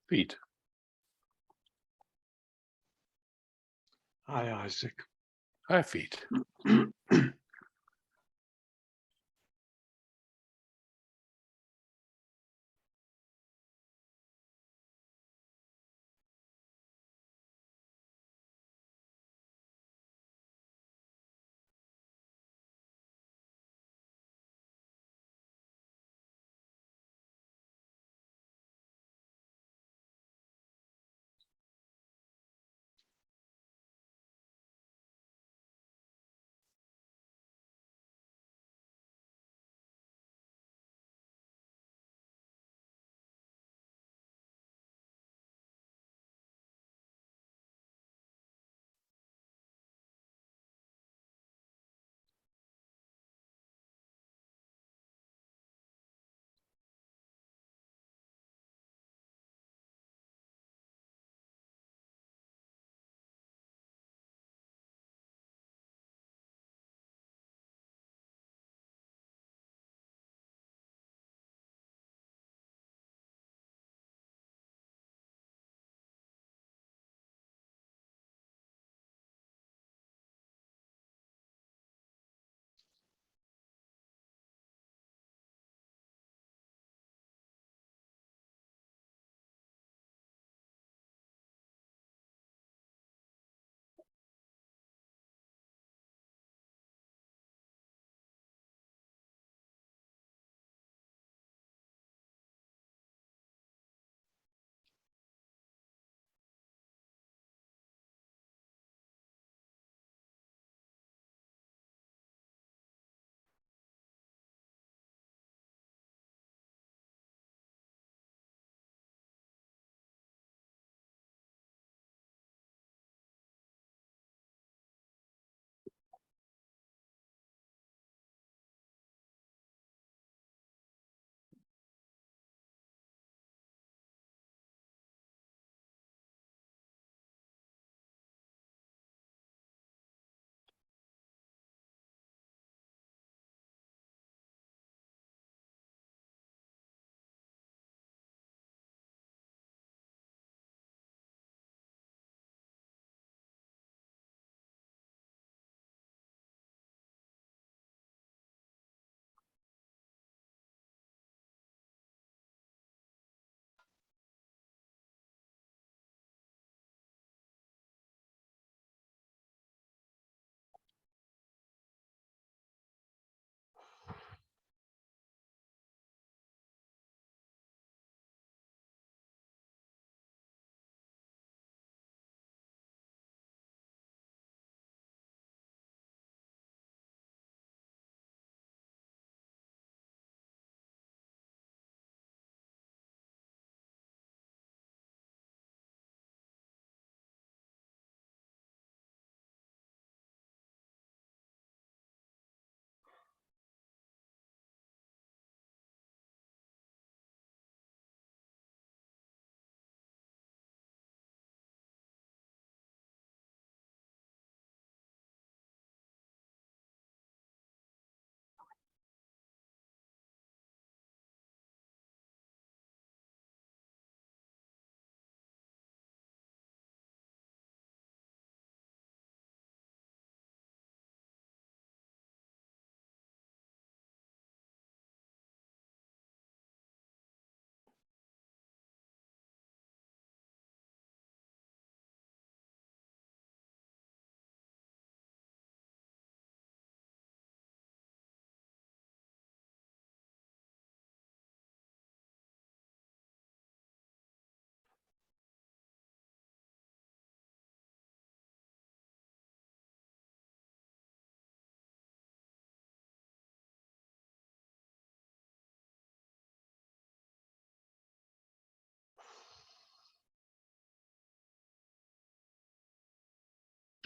Feet. Hi, Isaac. Hi, feet.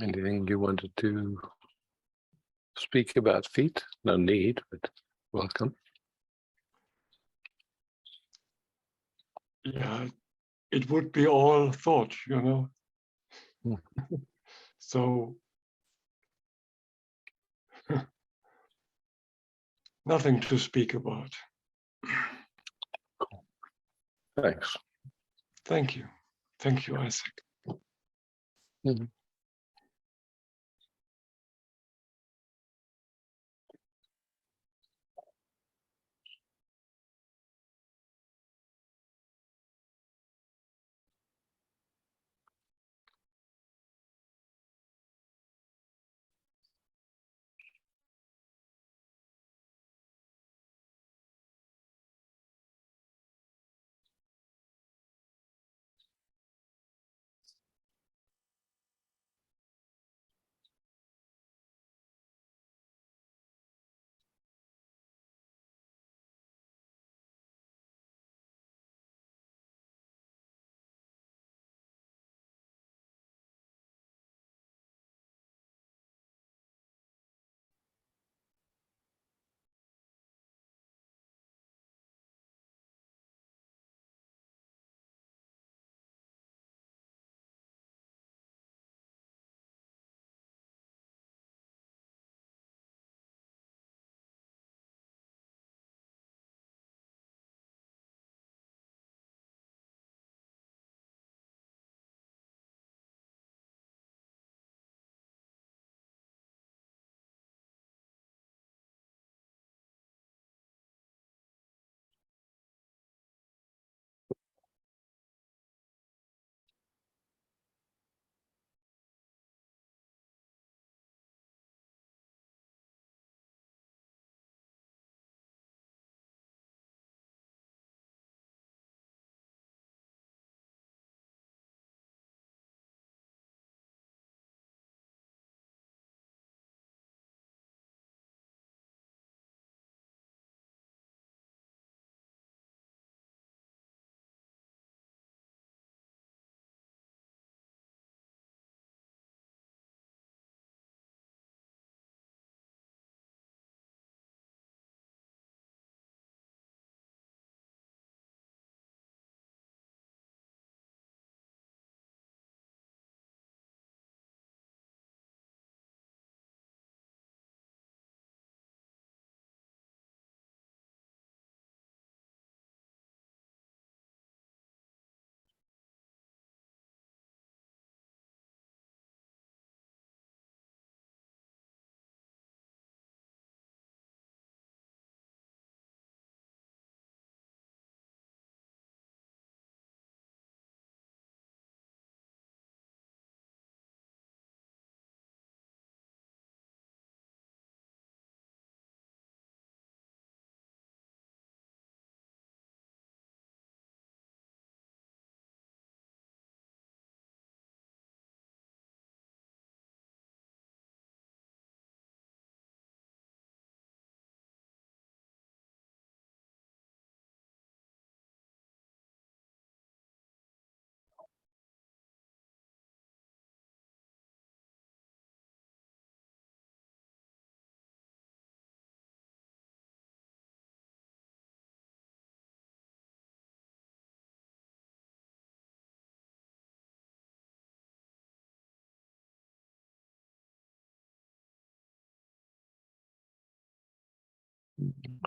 Anything you wanted to speak about feet? No need, but welcome. Yeah, it would be all thought, you know. So nothing to speak about. Thanks. Thank you. Thank you, Isaac. Mhm.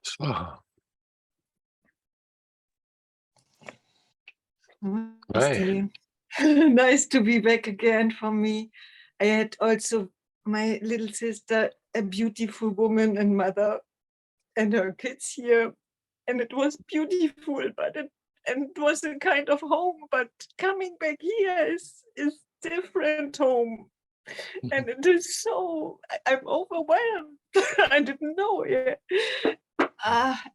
So, right. Nice to be back again for me. I had also my little sister, a beautiful woman and mother, and her kids here, and it was beautiful, but it was a kind of home. But coming back here is different home, and it is so I'm overwhelmed. I didn't know. Yeah.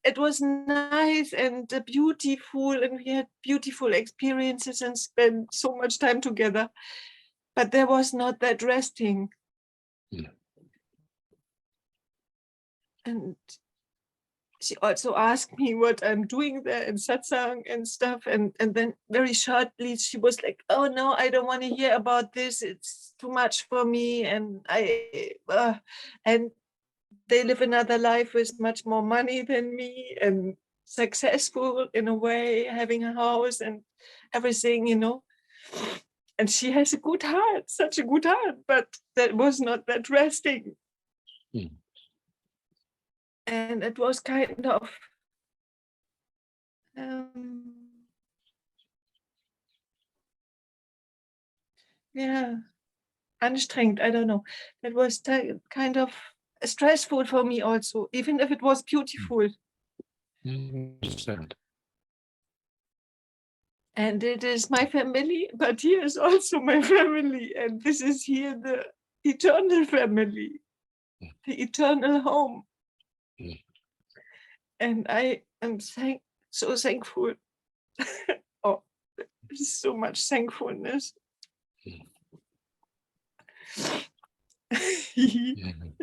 It was nice and beautiful, and we had beautiful experiences and spent so much time together. But there was not that resting. Yeah. And she also asked me what I'm doing there in satsang and stuff. And then very shortly she was like, "Oh no, I don't want to hear about this. It's too much for me." And and they live another life with much more money than me and successful in a way, having a house and everything, And she has a good heart, such a good heart, but that was not that resting. Mm. And it was kind of yeah, anstrengend, I don't know. That was kind of stressful for me also, even if it was beautiful. Understand. And it is my family, but here is also my family. And this is here the eternal family, the eternal home. Mm. And I am so thankful. Oh, there's so much thankfulness. Mhm.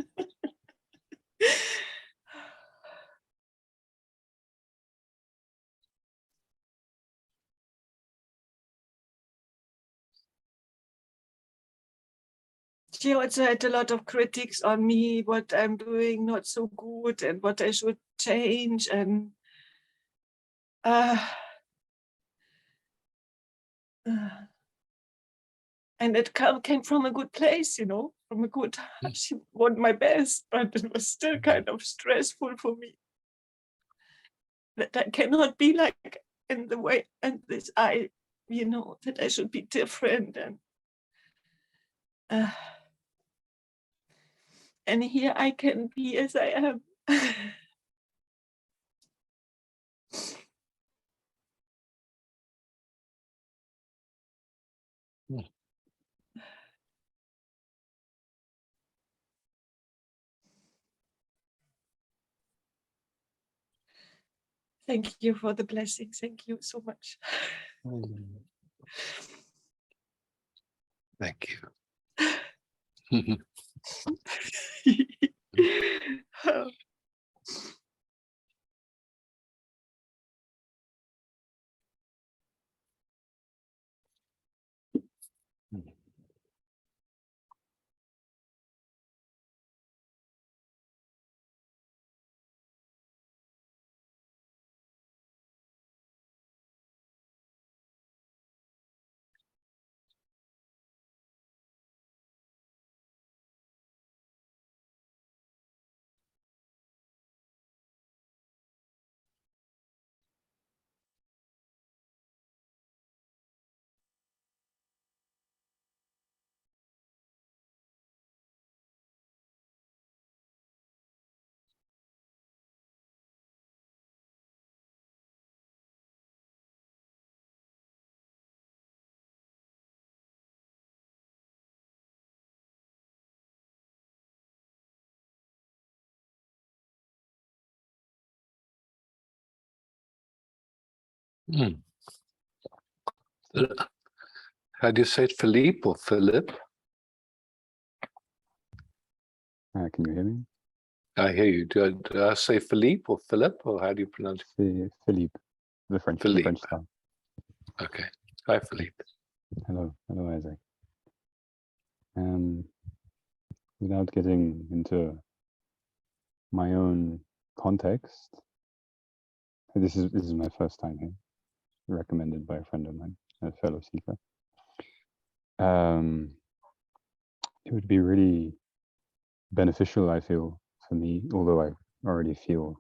She also had a lot of critics on me, what I'm doing not so good and what I should change. And it came from a good place, you know, from a good heart. She wanted my best, but it was still kind of stressful for me. That I cannot be like in the way and this you know, that I should be different. And here I can be as I am. Mm. Thank you for the blessing. Thank you so much. Thank you. Mm. How do you say it, Philippe or Philip? Can you hear me? I hear you. Do I say Philippe or Philip, or how do you pronounce it? Philippe, the French Philippe. style. Okay. Hi, Philippe. Hello, Isaac. Without getting into my own context, this is my first time here, recommended by a friend of mine, a fellow seeker. It would be really beneficial, I feel, for me, although I already feel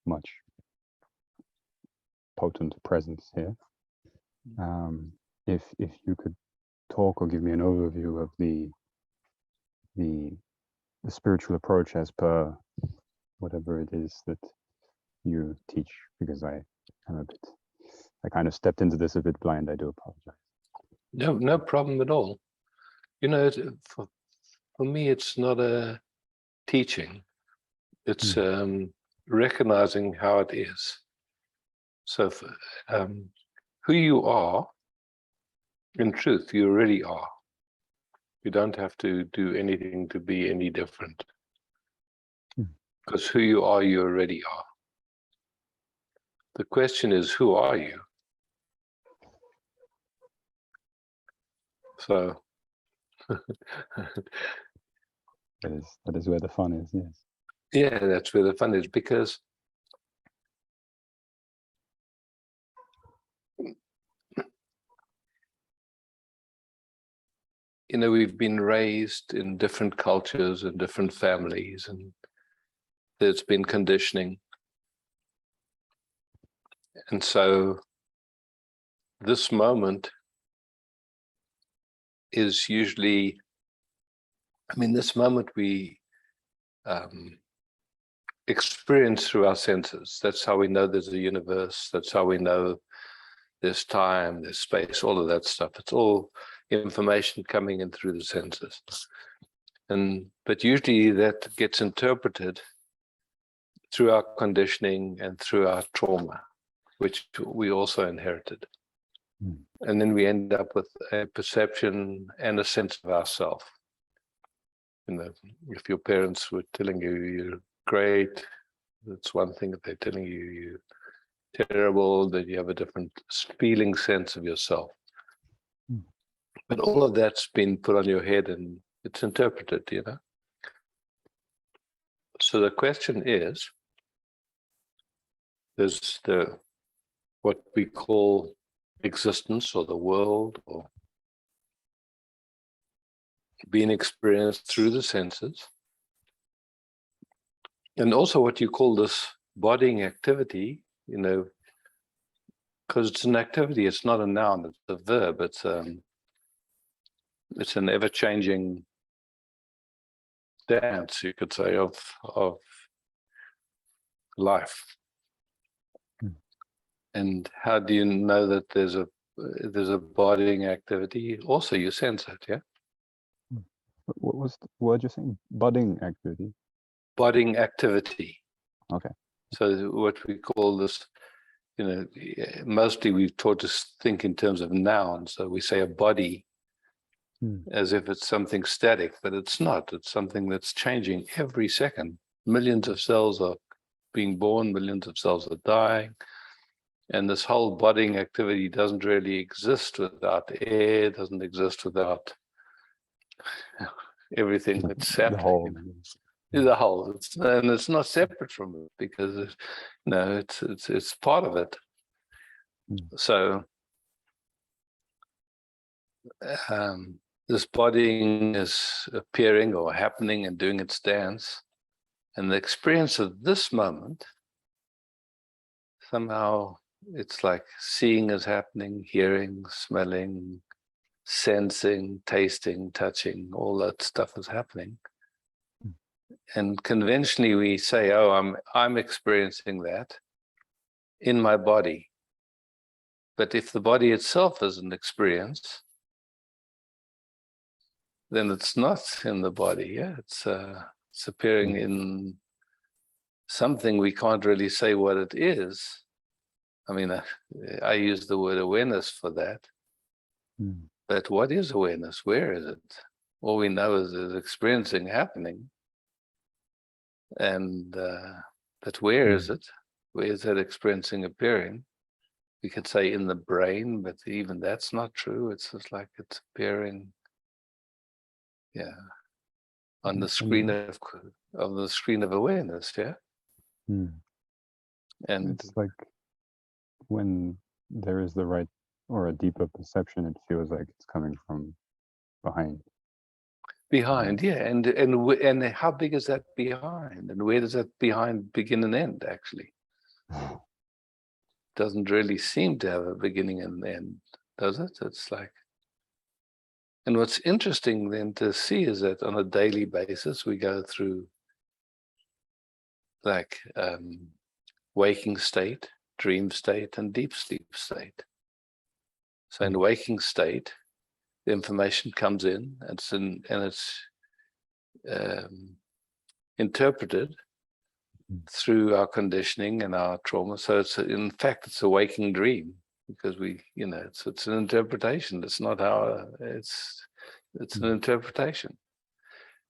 much potent presence here. If you could talk or give me an overview of the spiritual approach as per whatever it is that you teach, because I kind of stepped into this a bit blind. I do apologize. No problem at all. You know, for me, it's not a teaching. It's recognizing how it is. So who you are, in truth, you already are. You don't have to do anything to be any different. Because who you are, you already are. The question is, who are you? So that is where the fun is, yes. yeah, that's where the fun is, because you know, we've been raised in different cultures and different families, and there's been conditioning. And so this moment is usually, I mean, this moment we experience through our senses. That's how we know there's a universe. That's how we know there's time, there's space, all of that stuff. It's all information coming in through the senses. But usually that gets interpreted through our conditioning and through our trauma, which we also inherited. And then we end up with a perception and a sense of ourself. If your parents were telling you you're great, that's one thing. If they're telling you you're terrible, that you have a different feeling sense of yourself. But all of that's been put on your head and it's interpreted, So the question is, there's what we call existence or the world, or being experienced through the senses, and also what you call this bodying activity, because it's an activity, it's not a noun, it's a verb, it's an ever-changing dance, you could say, of life. And how do you know that there's a bodying activity? Also, you sense it, yeah? What was the word you're saying? Budding activity? Bodying activity. Okay. So what we call this, mostly we've taught to think in terms of nouns. So we say a body as if it's something static, but it's not. It's something that's changing every second. Millions of cells are being born, millions of cells are dying. And this whole bodying activity doesn't really exist without air, doesn't exist without everything that's happening. The whole. And it's not separate from it because it's part of it. So this bodying is appearing or happening and doing its dance. And the experience of this moment, somehow it's like seeing is happening, hearing, smelling, sensing, tasting, touching, all that stuff is happening. And conventionally we say, oh, I'm experiencing that in my body. But if the body itself is an experience, then it's not in the body. Yeah, it's appearing in something we can't really say what it is. I mean, I use the word awareness for that. But what is awareness? Where is it? All we know is there's experiencing happening. And but where is it? Where is that experiencing appearing? We could say in the brain, but even that's not true. It's just like it's appearing, on the screen of awareness, yeah. And it's like when there is the right or a deeper perception, it feels like it's coming from behind. Behind, yeah, and how big is that behind, and where does that behind begin and end? Actually, doesn't really seem to have a beginning and end, does it? It's like, and what's interesting then to see is that on a daily basis we go through like waking state, dream state, and deep sleep state. So in waking state, the information comes in, and it's interpreted through our conditioning and our trauma. So in fact it's a waking dream because it's an interpretation. It's not how it's an interpretation.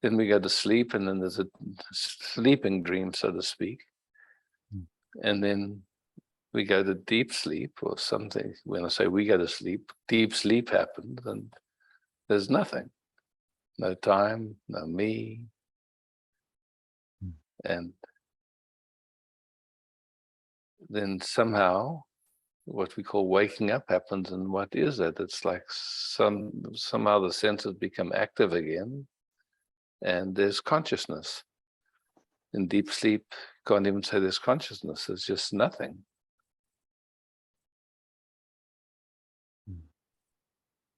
Then we go to sleep, and then there's a sleeping dream, so to speak, and then we go to deep sleep or something. When I say we go to sleep, deep sleep happens, and there's nothing, no time, no me. And then somehow what we call waking up happens. And what is that? It's like somehow the senses become active again, and there's consciousness. In deep sleep, can't even say there's consciousness, there's just nothing.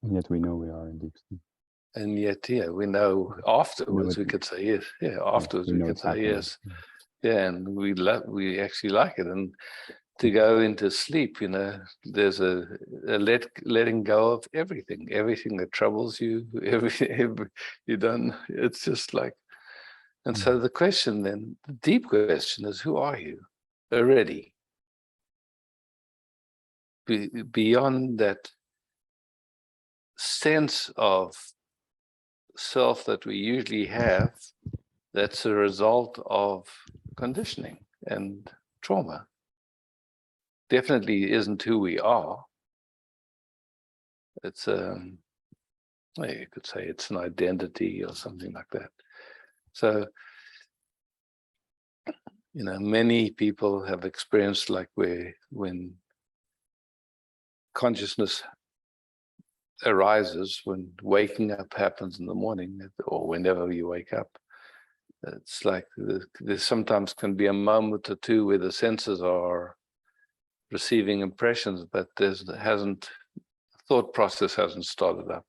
And yet we know we are in deep sleep. And yet, yeah, we know afterwards we it- could say yes. Yeah, afterwards we we know could it's say happening. yes. Yeah, and we actually like it. And to go into sleep, there's a letting go of everything that troubles you, every you don't. It's just like, and so the question then, the deep question is, who are you already? Beyond that sense of self that we usually have, that's a result of conditioning and trauma. Definitely isn't who we are. It's well, you could say it's an identity or something like that. So, many people have experienced like when consciousness arises, when waking up happens in the morning, or whenever you wake up, it's like there sometimes can be a moment or two where the senses are receiving impressions, but thought process hasn't started up.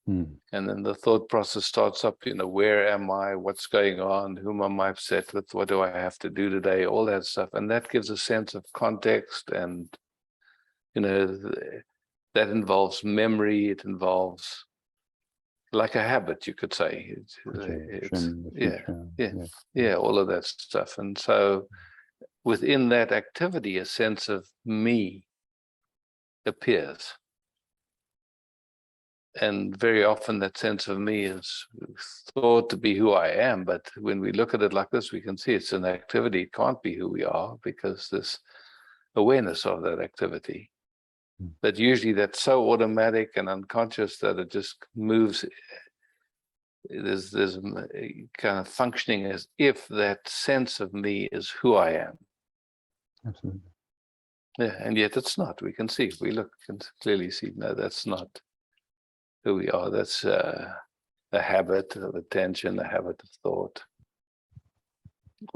And then the thought process starts up, where am I? What's going on? Whom am I upset with? What do I have to do today? All that stuff. And that gives a sense of context, and, that involves memory. It involves like a habit, you could say. Yeah, all of that stuff. And so within that activity, a sense of me appears. And very often that sense of me is thought to be who I am. But when we look at it like this, we can see it's an activity. It can't be who we are, because there's awareness of that activity. But usually that's so automatic and unconscious that it just moves. There's a kind of functioning as if that sense of me is who I am. Absolutely. Yeah, and yet it's not. We can see, if we look, can clearly see, no, that's not who we are. That's a habit of attention, a habit of thought,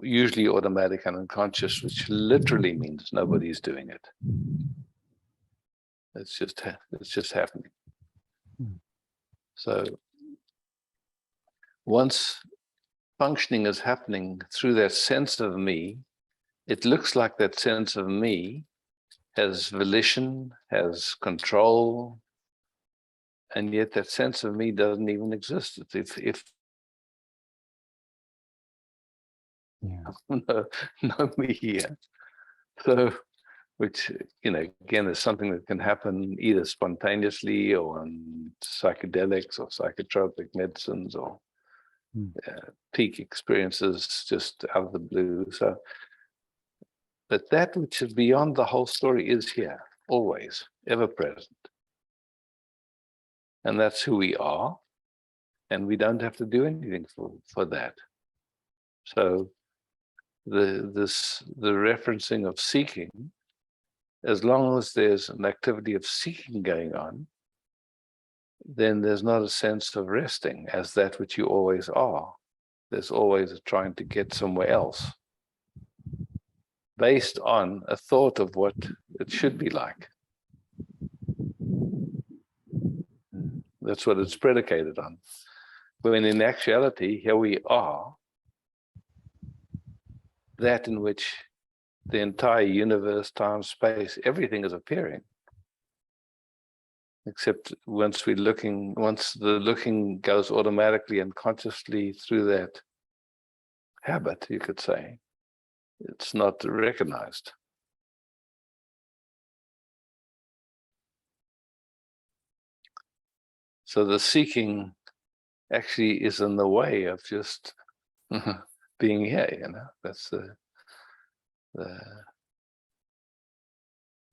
usually automatic and unconscious, which literally means nobody's doing it. It's just happening. So once functioning is happening through that sense of me, it looks like that sense of me has volition, has control, and yet that sense of me doesn't even exist. If no me here. So, which, again, is something that can happen either spontaneously or on psychedelics or psychotropic medicines or peak experiences just out of the blue. So, but that which is beyond the whole story is here, always, ever present. And that's who we are. And we don't have to do anything for that. So the referencing of seeking, as long as there's an activity of seeking going on, then there's not a sense of resting as that which you always are. There's always a trying to get somewhere else based on a thought of what it should be like. That's what it's predicated on. When in actuality, here we are, that in which the entire universe, time, space, everything is appearing. Except once the looking goes automatically and consciously through that habit, you could say, it's not recognized. So the seeking actually is in the way of just being here, that's the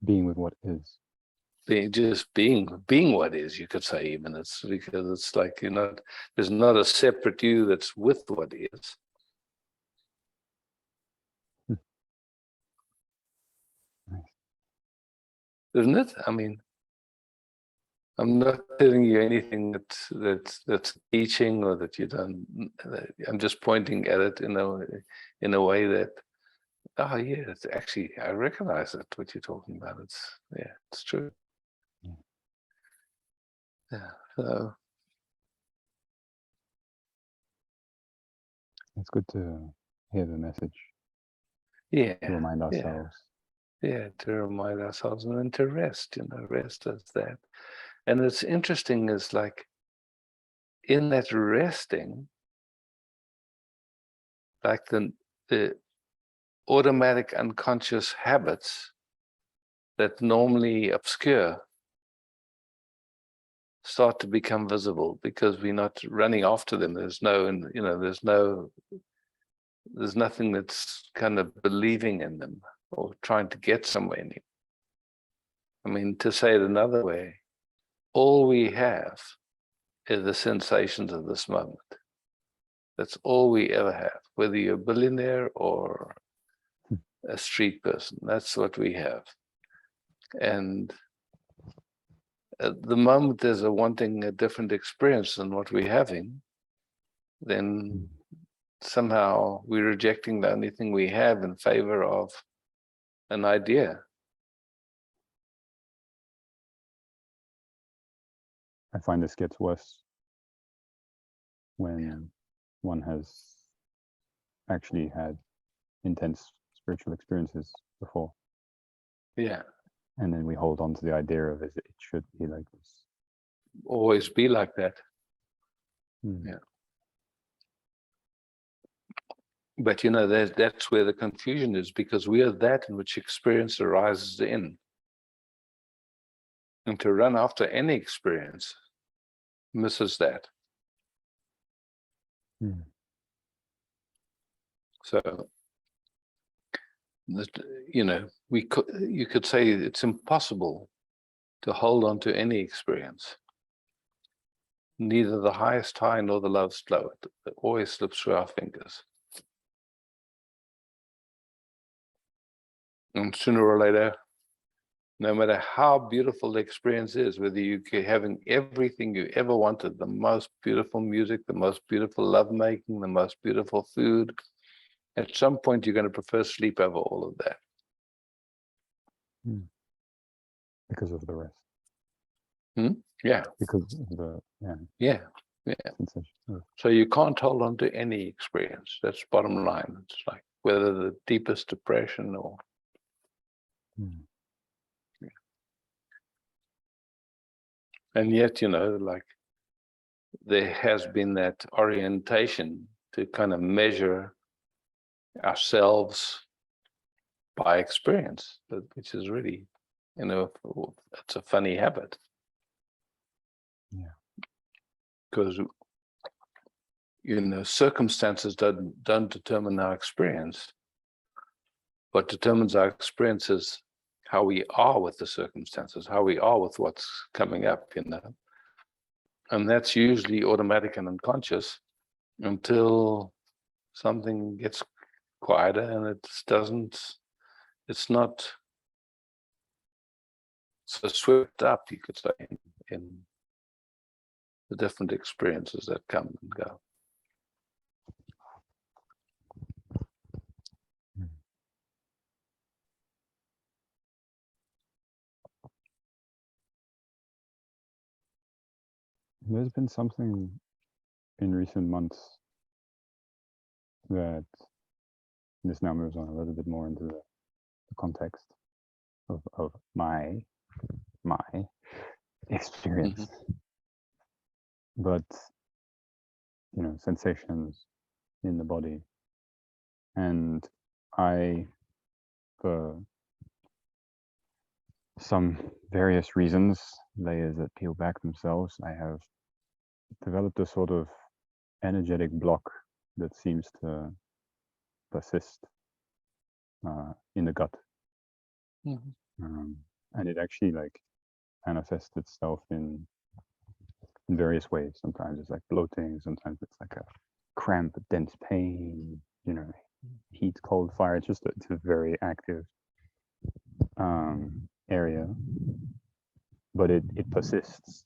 being with what is. Being what is, you could say. Even it's because it's like there's not a separate you that's with what is. Isn't it? I mean, I'm not telling you anything that's teaching or that you don't. I'm just pointing at it in a way that, oh yeah, it's actually, I recognize it. What you're talking about, it's true. Yeah. So It's good to hear the message, yeah, to remind yeah, ourselves. yeah. To remind ourselves and then to rest. Rest is that. And it's interesting is like in that resting, like the automatic unconscious habits that normally obscure start to become visible because we're not running after them. There's nothing that's kind of believing in them or trying to get somewhere in it. I mean, to say it another way, all we have is the sensations of this moment. That's all we ever have, whether you're a billionaire or a street person. That's what we have. And at the moment there's wanting a different experience than what we're having, then somehow we're rejecting the only thing we have in favor of an idea. I find this gets worse when one has actually had intense spiritual experiences before. Yeah. And then we hold on to the idea of it should be like this. Always be like that. Yeah. But that's where the confusion is, because we are that in which experience arises in. And to run after any experience misses that. So that, you could say it's impossible to hold on to any experience. Neither the highest high nor the lowest low. It always slips through our fingers. And sooner or later, no matter how beautiful the experience is, whether you're having everything you ever wanted, the most beautiful music, the most beautiful lovemaking, the most beautiful food, at some point you're going to prefer sleep over all of that. Because of the rest. Yeah. Because of the Yeah. sensation. So you can't hold on to any experience. That's bottom line. It's like whether the deepest depression or and yet, like there has been that orientation to kind of measure ourselves by experience, which is really, it's a funny habit. Yeah. Because circumstances don't determine our experience. What determines our experience is how we are with the circumstances, how we are with what's coming up, and that's usually automatic and unconscious until something gets quieter and it's not so swept up, you could say, in the different experiences that come and go. There's been something in recent months that this now moves on a little bit more into the context of my experience. But sensations in the body, and I, for some various reasons, layers that peel back themselves, I have developed a sort of energetic block that seems to persist in the gut. And it actually manifests itself in various ways. Sometimes it's like bloating, sometimes it's like a cramp, dense pain, heat, cold, fire. It's a very active area, but it persists.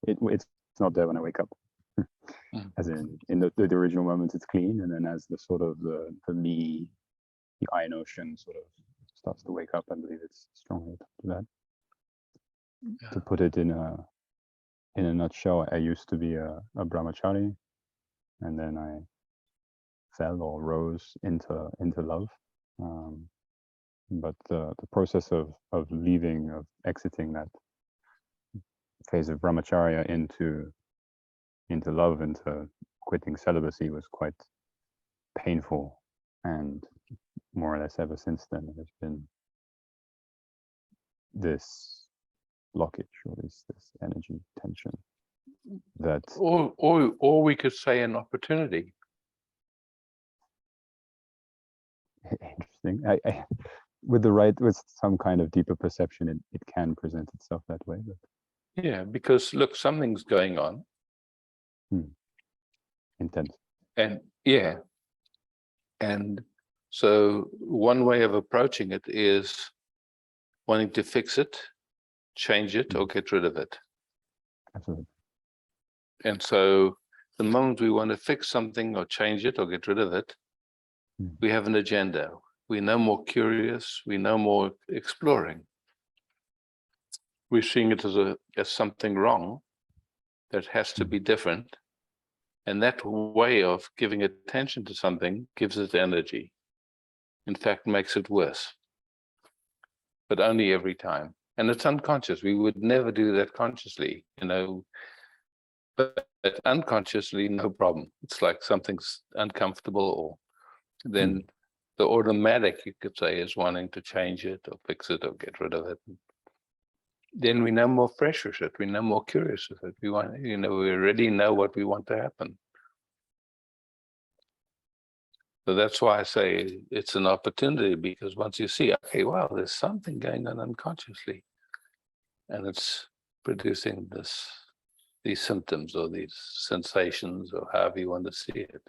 It's not there when I wake up. As in the original moment it's clean, and then as the sort of the me, the I notion sort of starts to wake up, I believe it's strongly to that. To put it in a in a nutshell, I used to be a brahmachari, and then I fell or rose into love. But the process of leaving, of exiting that phase of brahmacharya into love, into quitting celibacy, was quite painful, and more or less ever since then there's been this blockage, or this energy tension that Or we could say an opportunity. interesting. I with some kind of deeper perception, it can present itself that way. But Yeah, because look, something's going on. Intense. And yeah. And so one way of approaching it is wanting to fix it, change it, or get rid of it. Absolutely. And so the moment we want to fix something or change it or get rid of it, we have an agenda. We're no more curious, we're no more exploring. We're seeing it as something wrong that has to be different. And that way of giving attention to something gives it energy. In fact, makes it worse. But only every time. And it's unconscious. We would never do that consciously, but unconsciously, no problem. It's like something's uncomfortable, or then the automatic, you could say, is wanting to change it or fix it or get rid of it. Then we're no more fresh with it. We're no more curious with it. We want, we already know what we want to happen. So that's why I say it's an opportunity, because once you see, okay, wow, there's something going on unconsciously, and it's producing these symptoms or these sensations, or however you want to see it.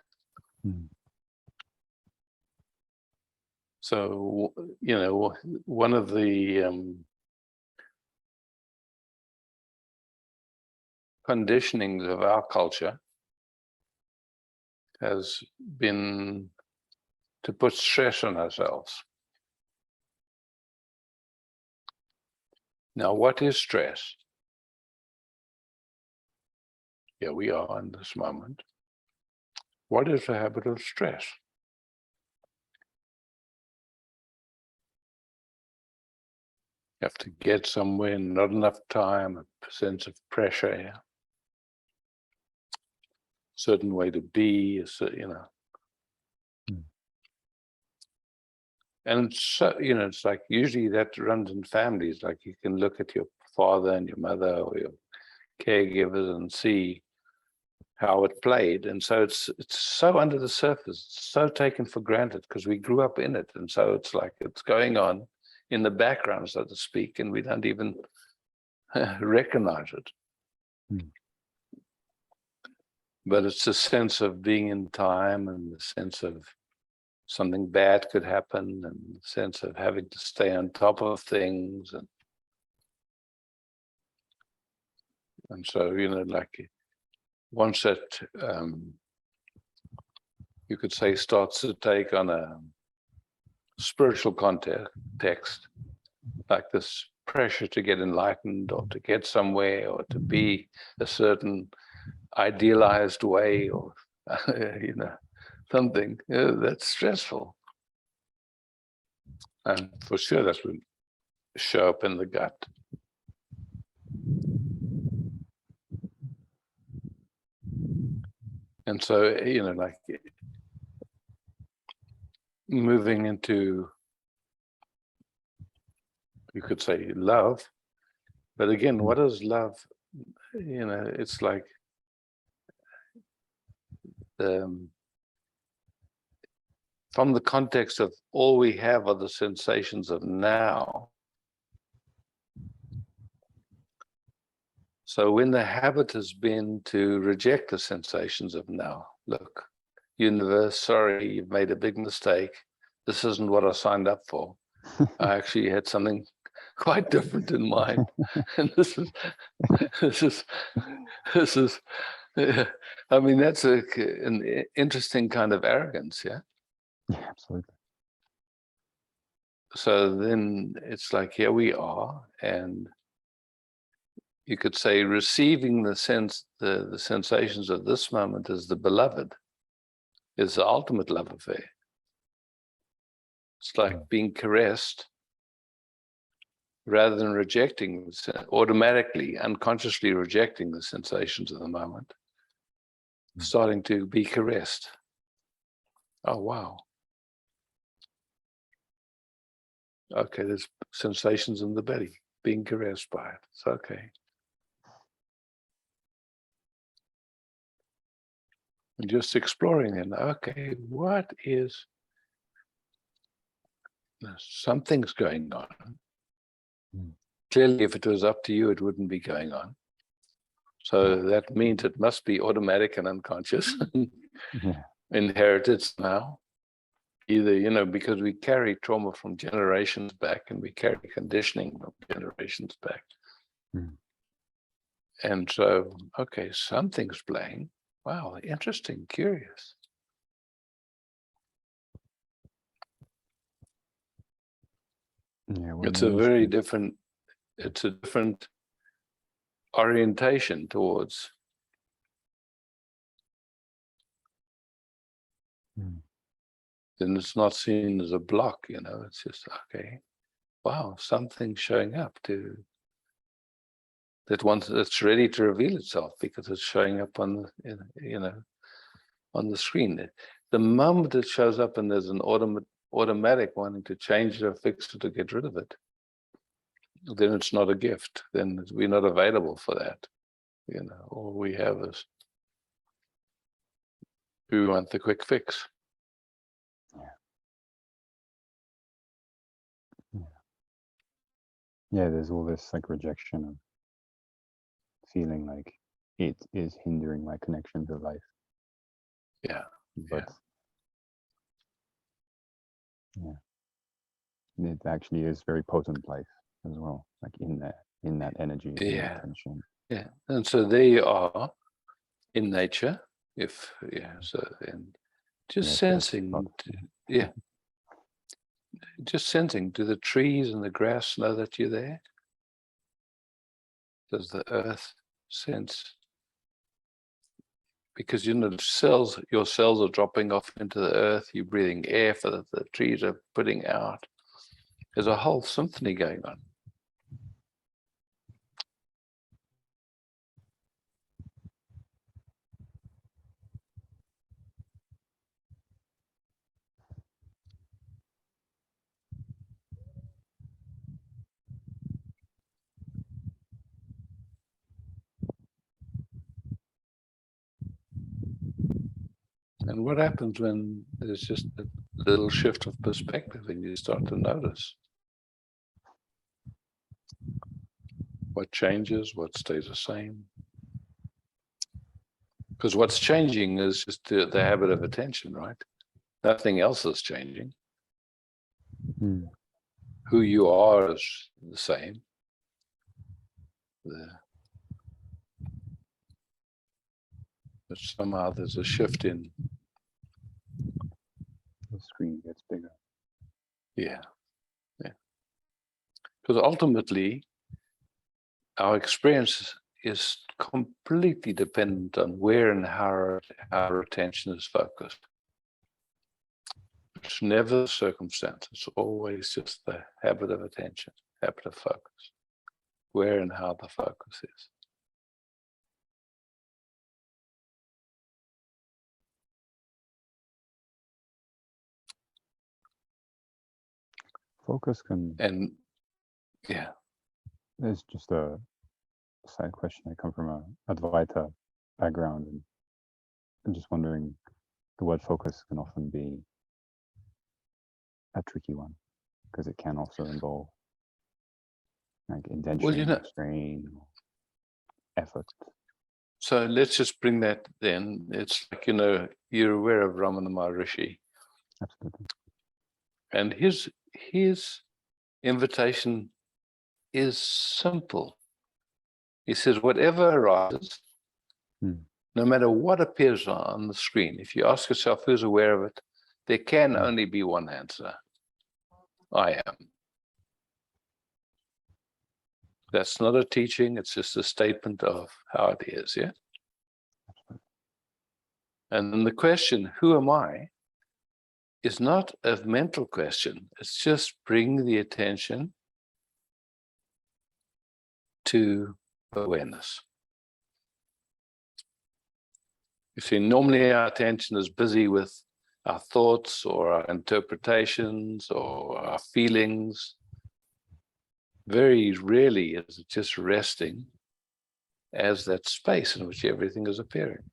So, one of the conditionings of our culture has been to put stress on ourselves. Now, what is stress? Here we are in this moment. What is the habit of stress? You have to get somewhere, not enough time, a sense of pressure, yeah. Certain way to be, And so, it's like usually that runs in families. Like you can look at your father and your mother or your caregivers and see how it played. And so it's so under the surface, so taken for granted because we grew up in it. And so it's like it's going on in the background, so to speak, and we don't even recognize it. But it's a sense of being in time, and the sense of something bad could happen, and the sense of having to stay on top of things. And so, like once that, you could say, starts to take on a spiritual context, like this pressure to get enlightened or to get somewhere or to be a certain idealized way, or, something that's stressful. And for sure that will show up in the gut. And so, like moving into, you could say, love. But again, what is love? It's like from the context of all we have are the sensations of now. So when the habit has been to reject the sensations of now, look, universe, sorry, you've made a big mistake. This isn't what I signed up for. I actually had something quite different in mind. And this is, I mean, that's an interesting kind of arrogance, yeah? Yeah, absolutely. So then it's like, here we are, and you could say receiving the sensations of this moment as the beloved is the ultimate love affair. It's like being caressed rather than rejecting, automatically, unconsciously rejecting the sensations of the moment, starting to be caressed. Oh, wow. Okay, there's sensations in the belly, being caressed by it. It's okay. And just exploring it. Okay, what is, something's going on. Clearly, if it was up to you, it wouldn't be going on. So that means it must be automatic and unconscious, inherited now. Either, because we carry trauma from generations back and we carry conditioning from generations back. And so, okay, something's playing. Wow, interesting, curious. Yeah, It's a very different, it's a different orientation towards. Then it's not seen as a block, it's just, okay, wow, something's showing up that's ready to reveal itself because it's showing up on the, on the screen. The moment it shows up and there's an automatic wanting to change it or fix it or get rid of it, then it's not a gift. Then we're not available for that. All we have is, we want the quick fix. Yeah, there's all this like rejection of feeling like it is hindering my connection to life. But it actually is very potent life as well, like in that energy, in that tension. Yeah, and so there you are in nature. And just sensing, just sensing. Do the trees and the grass know that you're there? Does the earth sense? Because your cells are dropping off into the earth. You're breathing air for the trees are putting out. There's a whole symphony going on. And what happens when there's just a little shift of perspective and you start to notice what changes, what stays the same? Because what's changing is just the habit of attention, right? Nothing else is changing. Who you are is the same. But somehow there's a shift in. The screen gets bigger. Yeah. Because ultimately, our experience is completely dependent on where and how our attention is focused. It's never the circumstance. It's always just the habit of attention, habit of focus, where and how the focus is. Focus can. And There's just a side question. I come from a Advaita background, and I'm just wondering, the word focus can often be a tricky one because it can also involve like intention, strain, effort. So let's just bring that then. It's like, you're aware of Ramana Maharishi. Absolutely. And his invitation is simple. He says, whatever arises, no matter what appears on the screen, if you ask yourself who's aware of it, there can only be one answer. I am. That's not a teaching, it's just a statement of how it is, yeah? And then the question, who am I, is not a mental question. It's just bring the attention to awareness. You see, normally our attention is busy with our thoughts or our interpretations or our feelings. Very rarely is it just resting as that space in which everything is appearing.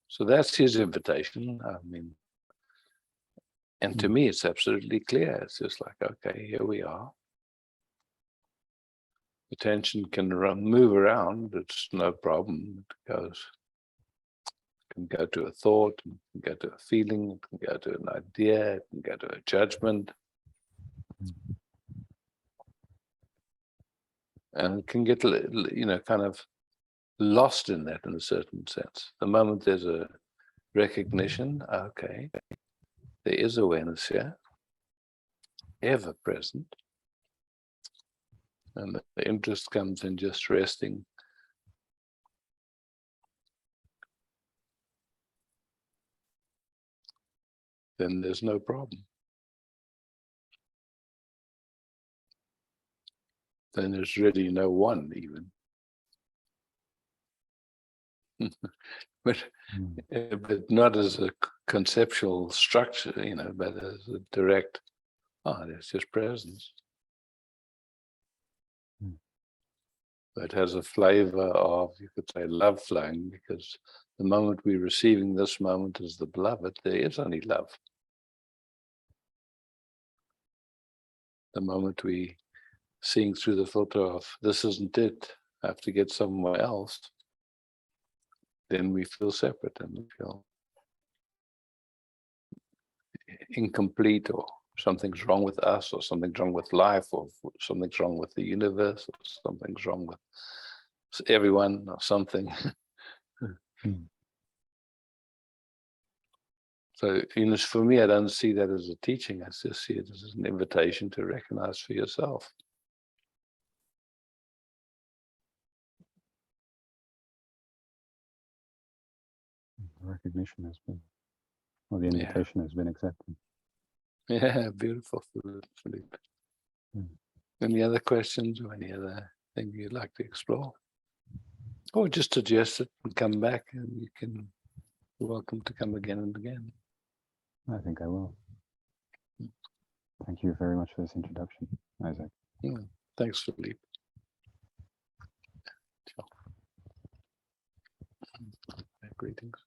So that's his invitation. I mean, and to me, it's absolutely clear. It's just like, okay, here we are. Attention can move around. It's no problem. It can go to a thought, it can go to a feeling, it can go to an idea, it can go to a judgment. And it can get, kind of lost in that in a certain sense. The moment there's a recognition, okay, there is awareness here, ever present. And the interest comes in just resting. Then there's no problem. Then there's really no one even. but not as a conceptual structure, but as a direct, there's just presence. But it has a flavor of, you could say, love flowing, because the moment we're receiving this moment as the beloved, there is only love. The moment we seeing through the filter of this isn't it, I have to get somewhere else, then we feel separate and we feel incomplete, or something's wrong with us, or something's wrong with life, or something's wrong with the universe, or something's wrong with everyone, or something. So, for me, I don't see that as a teaching. I just see it as an invitation to recognize for yourself. Recognition has been, well, the invitation has been accepted. Yeah, beautiful, Philippe. Any other questions or any other thing you'd like to explore? Or just suggest it and come back, and you're welcome to come again and again. I think I will. Thank you very much for this introduction, Isaac. Yeah. Thanks, Philippe. Ciao. Greetings.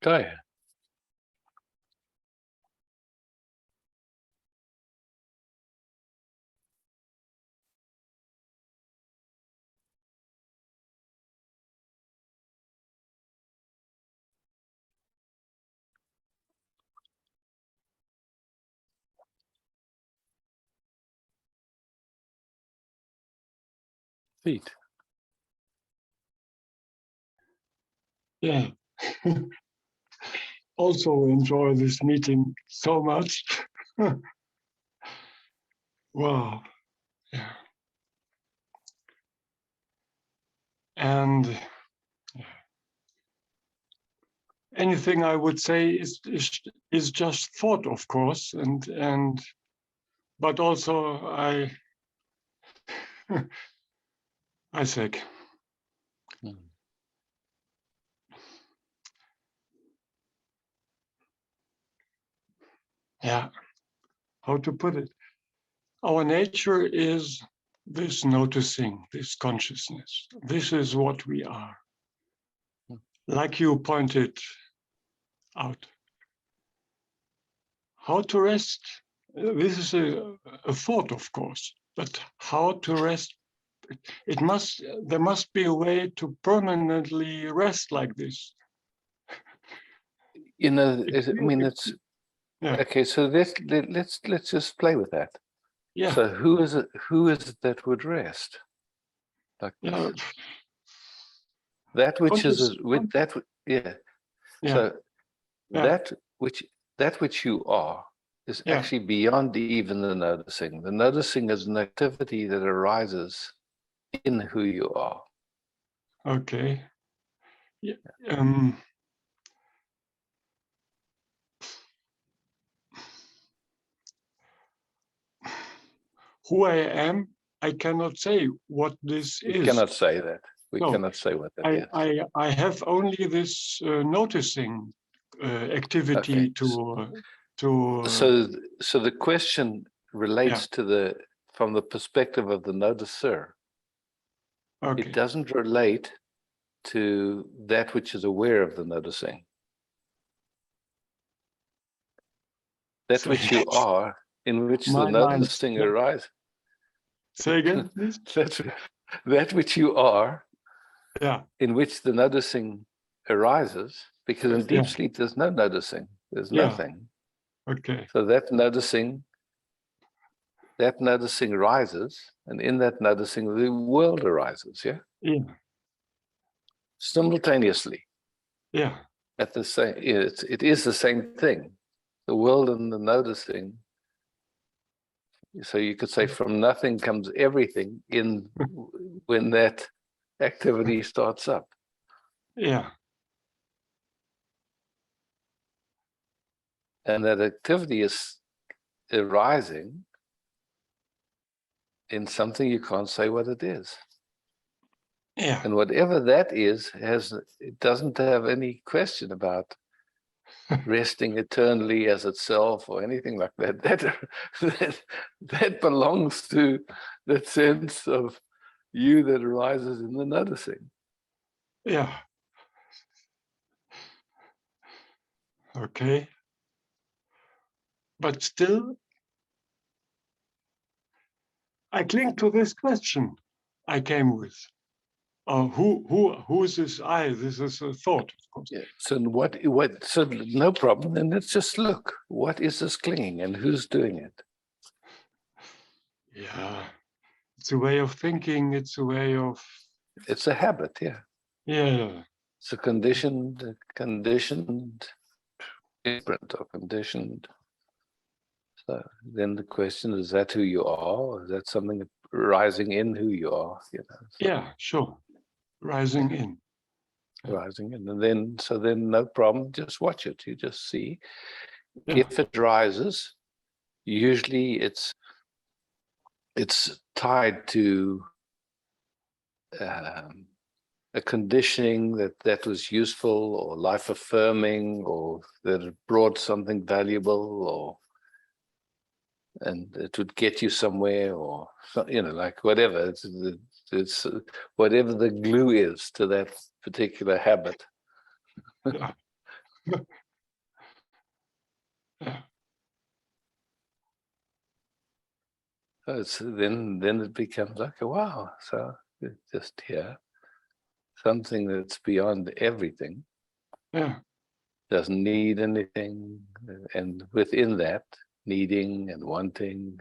Okay. Feet. Yeah. Also enjoy this meeting so much. Wow. Yeah. And anything I would say is just thought, of course, and but also I think Mm. yeah, how to put it? Our nature is this noticing, this consciousness. This is what we are. Like you pointed out. How to rest? This is a thought, of course, but how to rest? There must be a way to permanently rest like this. You know, I mean, it's Yeah, okay. So let's just play with that. yeah, So who is it? Who is it that would rest like this? yeah, That which is conscious, with that. Yeah. yeah, So yeah, that which you are is yeah, actually beyond even the noticing. The noticing is an activity that arises in who you are. okay. Yeah. Who I am, I cannot say what this We is. cannot say that. We No, cannot say what that is. I have only this noticing activity Okay. to So the question relates to from the perspective of the noticer. okay. It doesn't relate to that which is aware of the noticing. That Say which you it. are, in which the My mind. noticing Yeah. arises. Say again, please. That which you are, Yeah, in which the noticing arises, because in deep Yeah. sleep there's no noticing, there's Yeah. nothing. okay. So that noticing rises, and in that noticing the world arises, yeah? Yeah, Simultaneously. yeah, At the same, it is the same thing. The world and the noticing. So you could say from nothing comes everything in when that activity starts up. yeah, And that activity is arising in something you can't say what it is. yeah, And whatever that is, it doesn't have any question about resting eternally as itself or anything like that. That belongs to that sense of you that arises in the noticing. yeah. Okay. But still, I cling to this question I came with. Who is this I? This is a thought, of course. Yeah. So so no problem. Then let's just look. What is this clinging and who's doing it? Yeah, it's a way of thinking. It's a way of It's a habit, yeah. yeah, It's a conditioned imprint or conditioned. So then the question is that who you are? Or is that something rising in who you are? You know, yeah, sure. Rising in. rising in, and then no problem. Just watch it. You just see Yeah, if it rises. Usually, it's tied to a conditioning that was useful or life affirming, or that it brought something valuable, or and it would get you somewhere, or like whatever. It's whatever the glue is to that particular habit. yeah. Yeah. So it's, then it becomes like, wow, so it's just here, something that's beyond everything, Yeah. doesn't need anything, and within that, needing and wanting,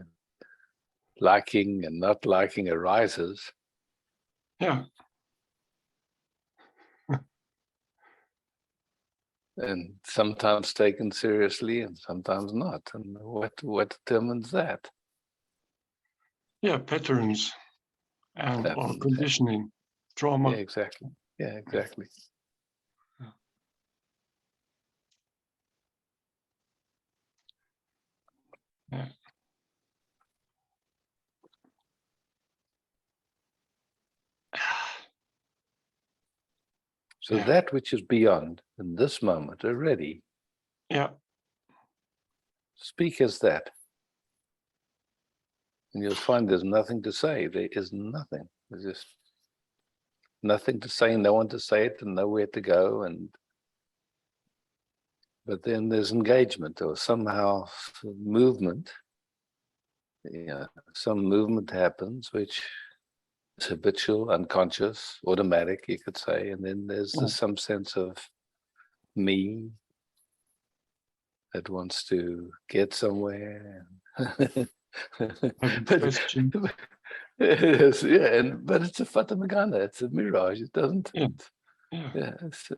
liking and not liking arises. Yeah. And sometimes taken seriously and sometimes not. And what determines that? Yeah. Patterns and or Patterns. conditioning, trauma. Yeah, exactly. Yeah, exactly. Yeah. So Yeah. that which is beyond in this moment already, Yeah. speak as that. And you'll find there's nothing to say. There is nothing. There's just nothing to say, no one to say it, and nowhere to go. But then there's engagement or somehow movement. Yeah, some movement happens, which is habitual, unconscious, automatic, you could say. And then there's Yeah. some sense of me that wants to get somewhere. Having But questions. yes, yeah, but it's a fata morgana, it's a mirage. It doesn't. Yeah. Yeah. Yeah, it's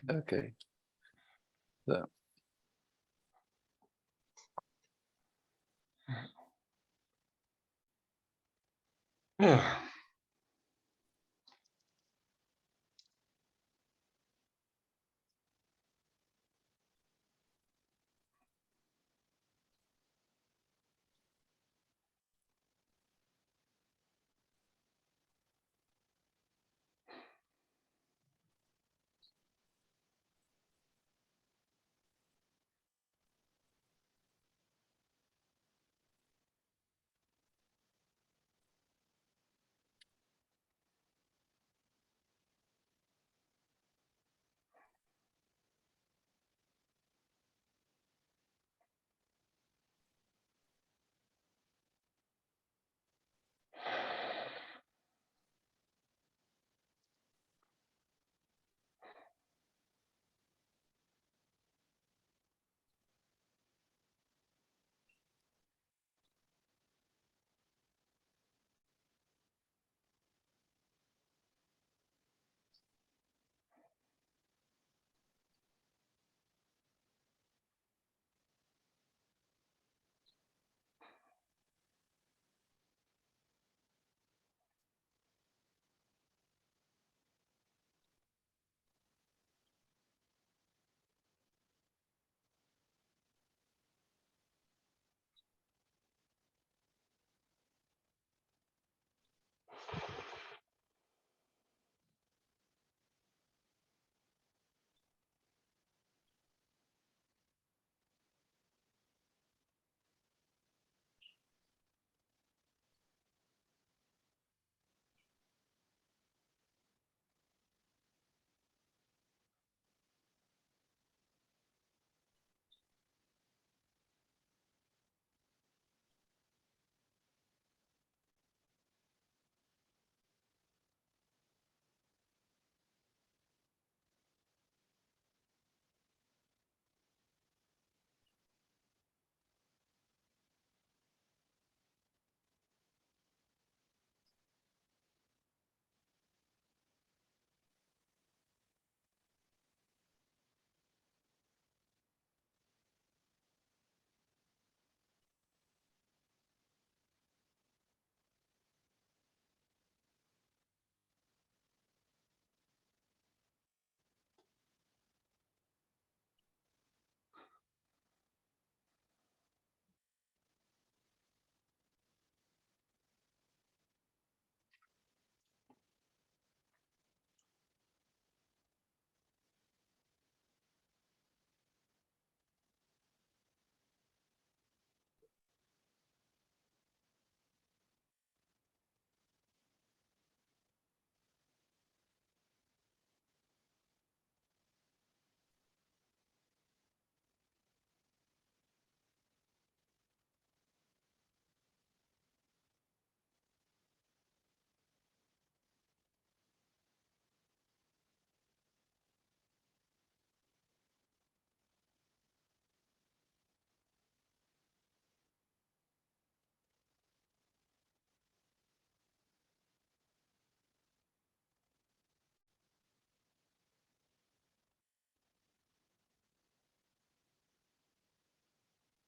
okay. So, Yeah.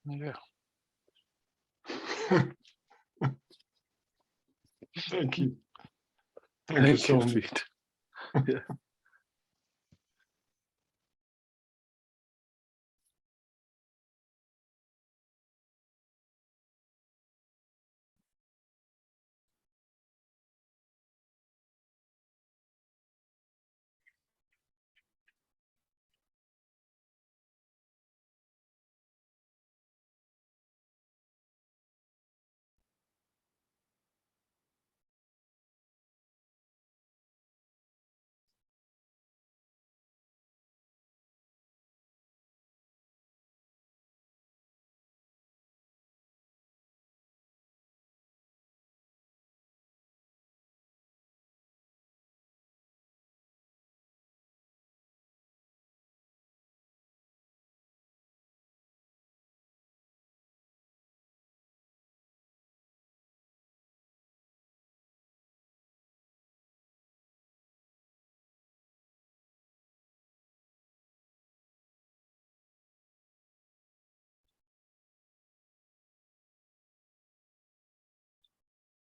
Yeah. Thank you. Thank you so much. Pete. Yeah.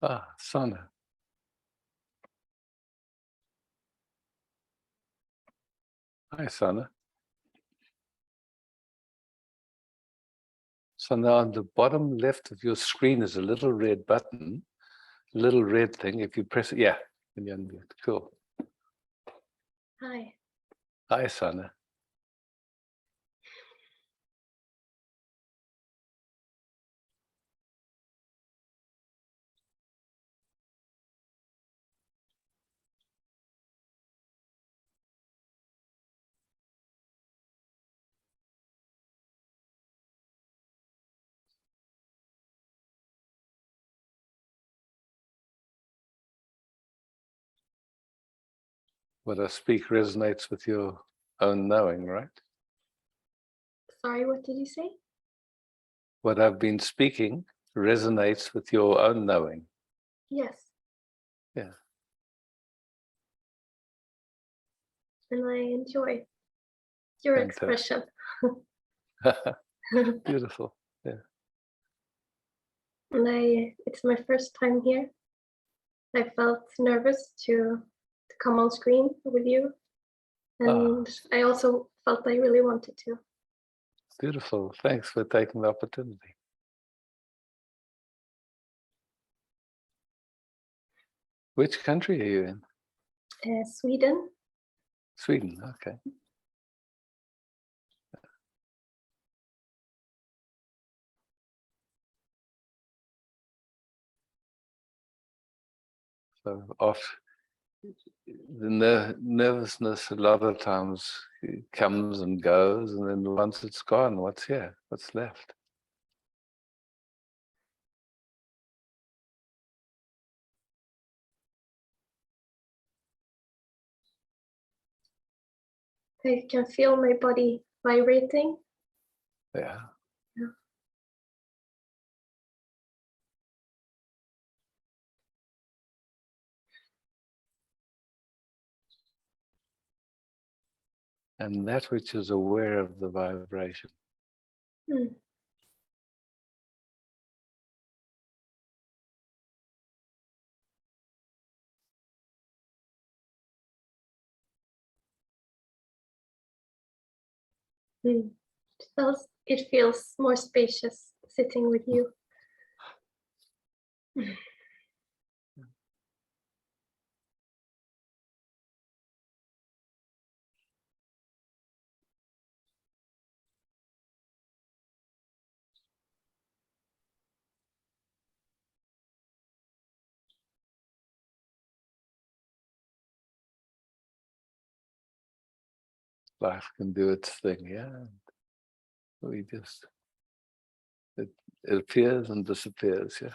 Ah, Sana. Hi, Sana. So now on the bottom left of your screen is a little red button, a little red thing. If you press it, yeah, and you unmute. Cool. Hi. Hi, Sana. What I speak resonates with your own knowing, right? Sorry, what did you say? What I've been speaking resonates with your own knowing. Yes. Yeah. And I enjoy your Fantastic. expression. Beautiful. And it's my first time here. I felt nervous to come on screen with you. And I also felt I really wanted to. Beautiful. Thanks for taking the opportunity. Which country are you in? Sweden. Sweden. Okay. So the nervousness a lot of times comes and goes, and then once it's gone, what's here? What's left? I can feel my body vibrating. Yeah. Yeah. And that which is aware of the vibration. Hmm. Hmm. It feels more spacious sitting with you. Life can do its thing, yeah. We just, it appears and disappears, yeah.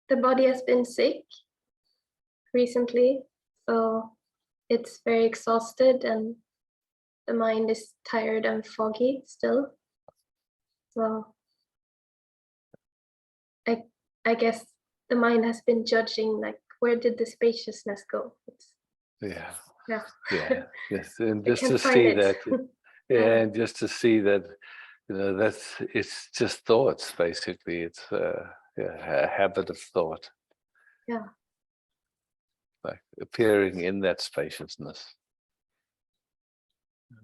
The body has been sick recently, so it's very exhausted and the mind is tired and foggy still. So I guess the mind has been judging, like, where did the spaciousness go? Yeah. Yeah. Yeah. Yes. And I just can't to find see it. that, yeah, Yeah. and just to see that, it's just thoughts, basically. It's a habit of thought. Yeah. Like appearing in that spaciousness.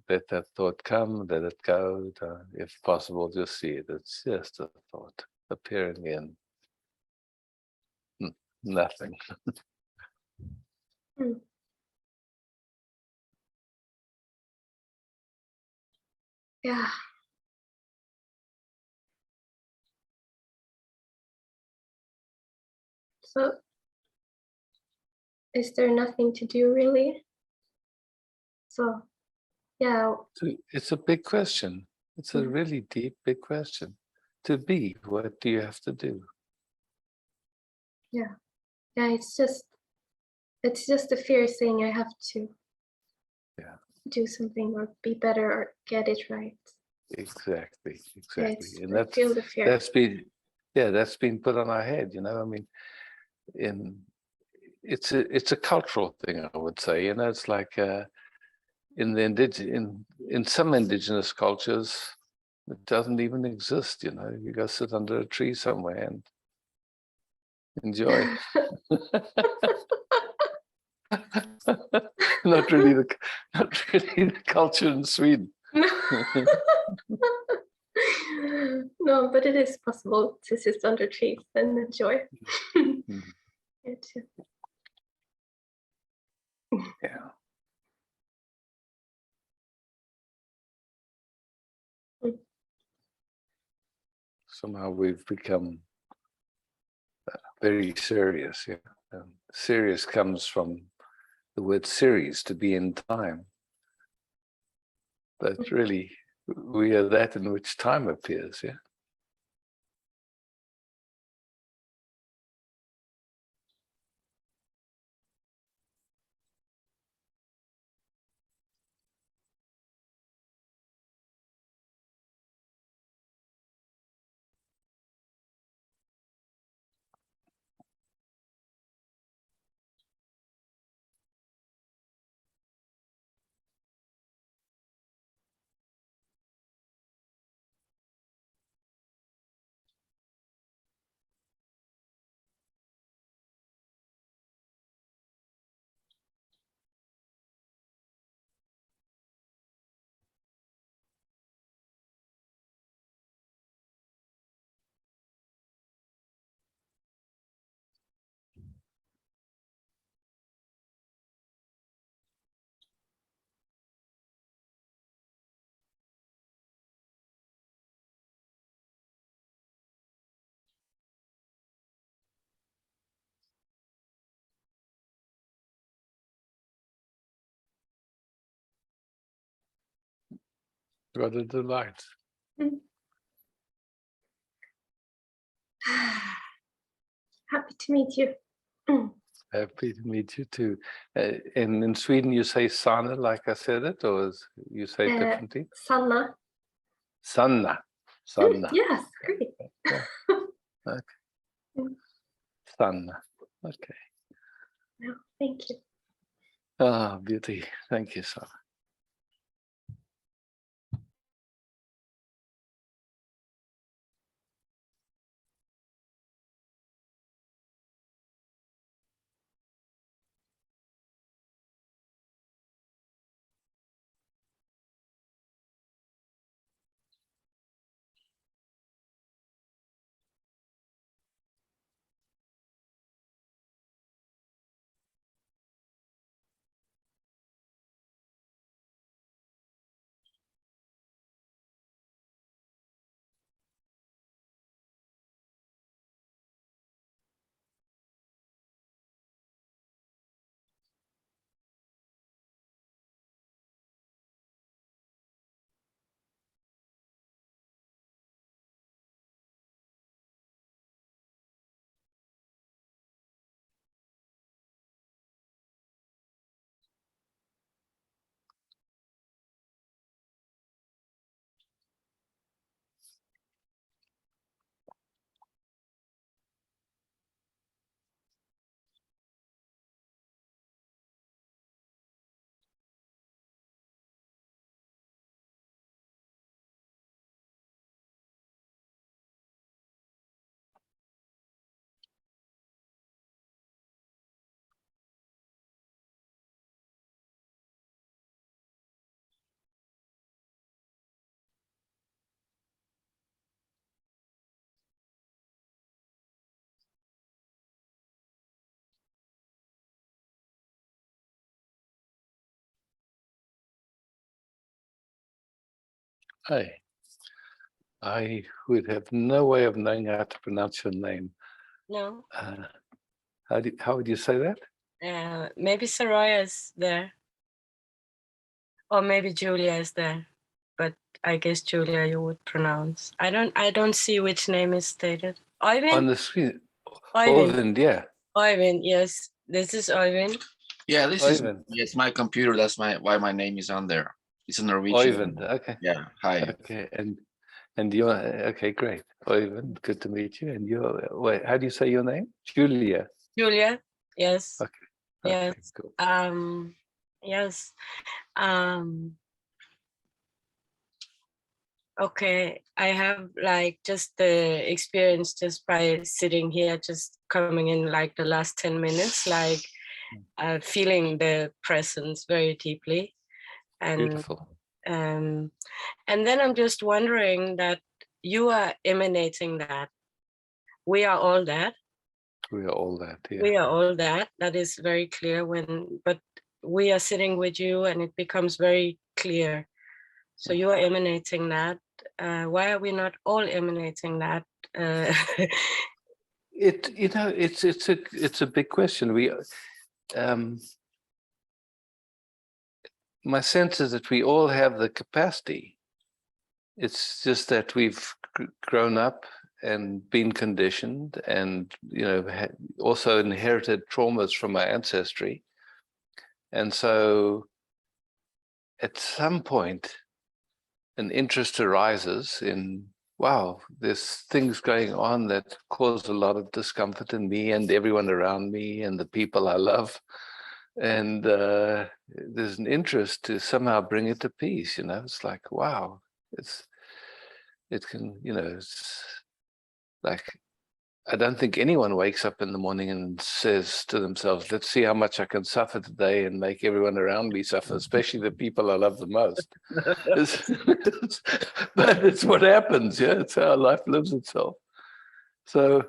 Let that thought come, let it go. If possible, just see it. It's just a thought appearing in nothing. Hmm. Yeah. So is there nothing to do really? So yeah, So it's a big question. It's a Mhm. really deep, big question. To be, what do you have to do? yeah, it's just a fear saying I have to do something or be better or get it right. Exactly, Yeah, exactly. And I feel the fear. that's been put on our head, I mean, it's a cultural thing, I would say. It's like in in some indigenous cultures, it doesn't even exist. You go sit under a tree somewhere and enjoy. not really the culture in Sweden. No, but it is possible to sit under trees and enjoy. It, Yeah. Mm. Somehow we've become very serious. Yeah. Serious comes from the word series, to be in time. But really, we are that in which time appears. Yeah. What a delight. Happy to meet you. Happy to meet you too. And in Sweden, you say Sanna, like I said it, or you say it differently? Sanna. Sanna. Sanna. Yes, great. Yeah. Okay. Sanna. Okay. No, thank you. Ah, beauty. Thank you, Sanna. Hey, I would have no way of knowing how to pronounce your name. No, How would you say that? maybe Soraya is there, or maybe Julia is there, but I guess Julia you would pronounce. I don't see which name is stated. On Oyvind. the screen. Oyvind. Oyvind, yeah. Oyvind. Yes, this is Oyvind. Yeah, this is Oyvind. yes, my computer. That's why my name is on there. It's a Norwegian. Oyvind. Okay. Yeah. Hi. Okay. And you're okay, great. Oyvind, good to meet you. And you're wait, how do you say your name? Julia. Julia. Yes. Okay. Yes. Okay, cool. Yes. Okay, I have like just the experience just by sitting here, just coming in like the last 10 minutes, like feeling the presence very deeply. And Beautiful. and then I'm just wondering that you are emanating that. We are all that. We are all that, yeah. We are all that. That is very clear but we are sitting with you and it becomes very clear. So you are emanating that. Why are we not all emanating that? It's a big question. My sense is that we all have the capacity. It's just that we've grown up and been conditioned, and also inherited traumas from our ancestry, and so at some point an interest arises in, wow, there's things going on that cause a lot of discomfort in me and everyone around me and the people I love. And there's an interest to somehow bring it to peace, It's like, wow, it's like, I don't think anyone wakes up in the morning and says to themselves, let's see how much I can suffer today and make everyone around me suffer, especially the people I love the most. But it's what happens, yeah. It's how life lives itself. So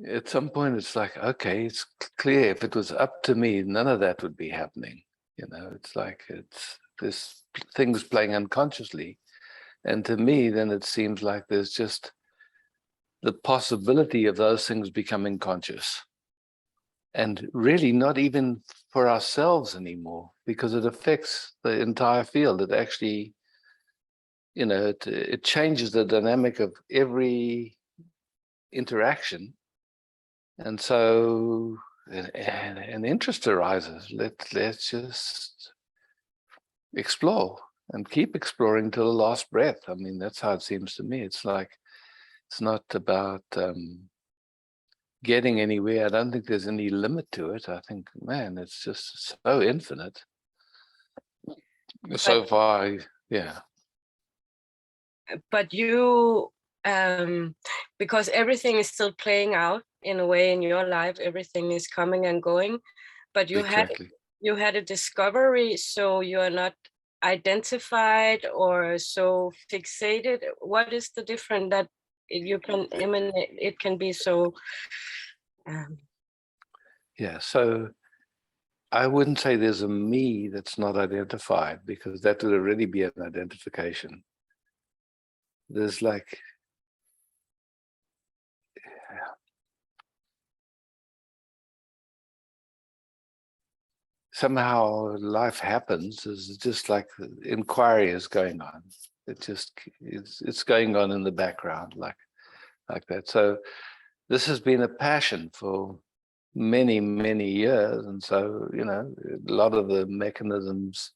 at some point it's like, okay, it's clear if it was up to me, none of that would be happening. It's like there's things playing unconsciously. And to me, then it seems like there's just the possibility of those things becoming conscious, and really not even for ourselves anymore, because it affects the entire field. It actually, it changes the dynamic of every interaction. And so an interest arises. Let's just explore and keep exploring till the last breath. I mean, that's how it seems to me. It's like, it's not about getting anywhere. I don't think there's any limit to it. I think, man, it's just so infinite. So far, yeah. But you, because everything is still playing out in a way in your life, everything is coming and going, but you had a discovery, so you are not identified or so fixated. What is the difference that you can emanate? It can be so. Yeah, so I wouldn't say there's a me that's not identified, because that would already be an identification. There's like, somehow life happens. It's just like the inquiry is going on. It's going on in the background like that. So this has been a passion for many, many years. And so, a lot of the mechanisms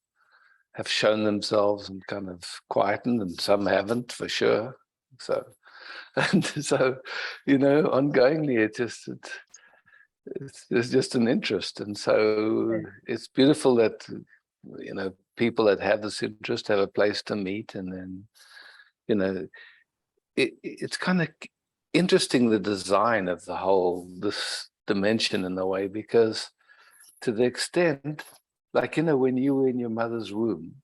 have shown themselves and kind of quietened, and some haven't, for sure. So, and so, ongoingly, it's just an interest. And so it's beautiful that, people that have this interest have a place to meet. And then, it's kind of interesting, the design of the whole, this dimension in a way, because to the extent, like, when you were in your mother's womb,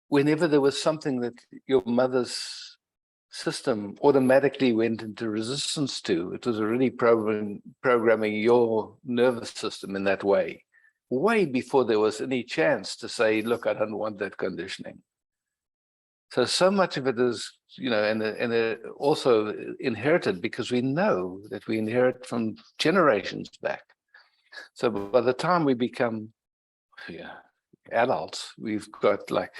whenever there was something that your mother's system automatically went into resistance to, it was already programming your nervous system in that way. way before there was any chance to say, look, I don't want that conditioning. So much of it is, you know, and also inherited, because we know that we inherit from generations back. So by the time we become adults, we've got like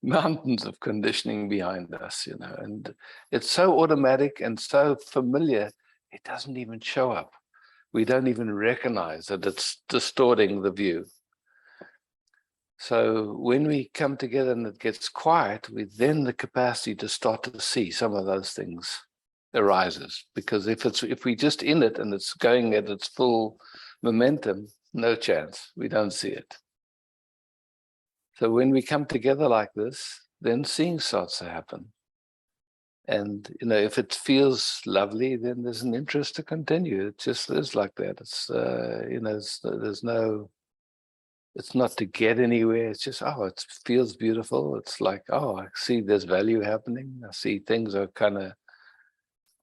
mountains of conditioning behind us, you know, and it's so automatic and so familiar, it doesn't even show up. We don't even recognize that it's distorting the view. So when we come together and it gets quiet, we then the capacity to start to see some of those things arises. Because if we just in it and it's going at its full momentum, no chance, we don't see it. So when we come together like this, then seeing starts to happen. And, you know, if it feels lovely, then there's an interest to continue. It just is like that. It's, you know, there's no, it's not to get anywhere. It's just, oh, it feels beautiful. It's like, oh, I see there's value happening. I see things are kind of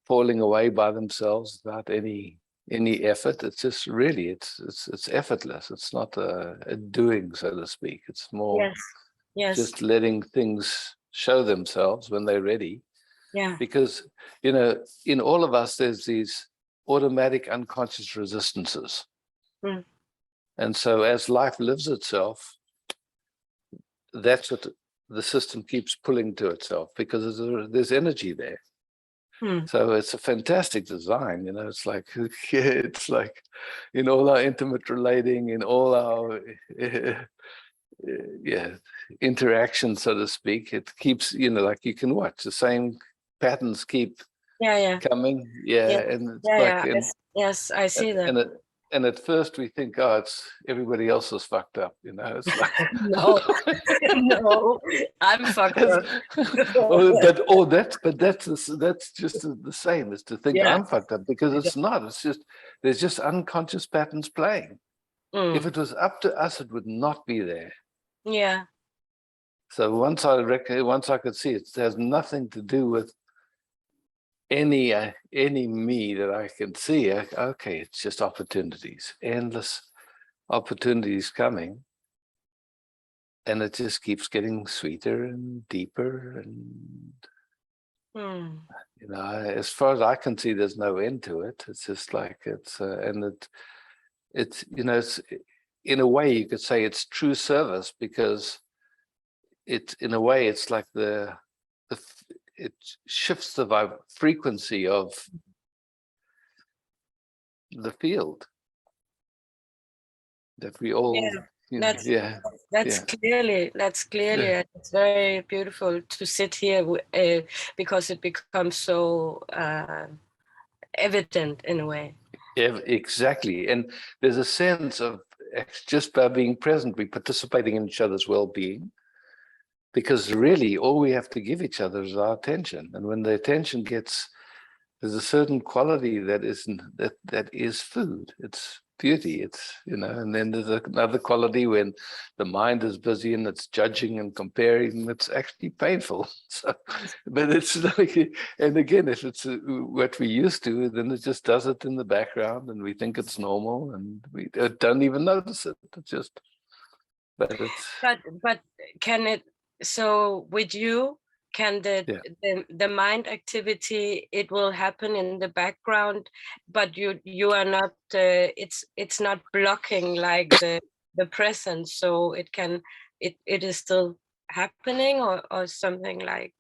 falling away by themselves without any effort. It's just really, it's effortless. It's not a doing, so to speak. It's more just letting things show themselves when they're ready. Yeah. Because, you know, in all of us, there's these automatic unconscious resistances. Mm. And so as life lives itself, that's what the system keeps pulling to itself, because there's energy there. Mm. So it's a fantastic design, you know, it's like, it's like in all our intimate relating, in all our interaction, so to speak, it keeps, you know, like you can watch the same patterns keep coming. And it's like, yes, I see that. And at first we think, oh, it's everybody else is fucked up, you know. It's like no, no, I'm fucked up. but that's just the same as to think I'm fucked up, because it's not. It's just there's just unconscious patterns playing. If it was up to us, it would not be there. Yeah. So once I could see it has nothing to do with any me that I can see. Okay, it's just opportunities, endless opportunities coming, and it just keeps getting sweeter and deeper, and you know, as far as I can see, there's no end to it. It's just like it's you know, it's in a way you could say it's true service, because it's in a way it's like it shifts the frequency of the field that we all that's clearly it's very beautiful to sit here because it becomes so evident in a way. Yeah, exactly. And there's a sense of just by being present, we're participating in each other's well-being, because really all we have to give each other is our attention. And when the attention there's a certain quality that is food. It's beauty. It's, you know, and then there's another quality when the mind is busy and it's judging and comparing. It's actually painful. So, but it's like, and again, if it's what we used to, then it just does it in the background, and we think it's normal, and we don't even notice it. It's just, but can it? So with you, can the mind activity, it will happen in the background, but you are not it's not blocking like the present, so it is still happening, or something like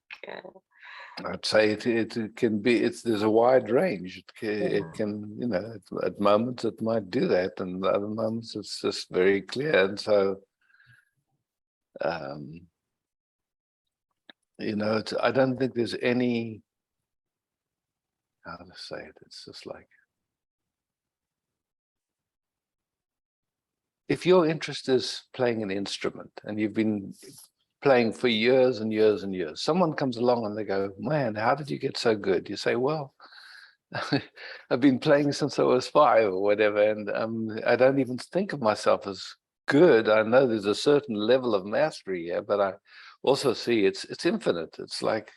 I'd say it can be, there's a wide range. It can, you know, at moments it might do that, and other moments it's just very clear. And so you know, I don't think there's any, how to say it, it's just like, if your interest is playing an instrument and you've been playing for years and years and years, someone comes along and they go, man, how did you get so good? You say, well, I've been playing since I was 5 or whatever, and I don't even think of myself as good. I know there's a certain level of mastery here, but I also see it's infinite. It's like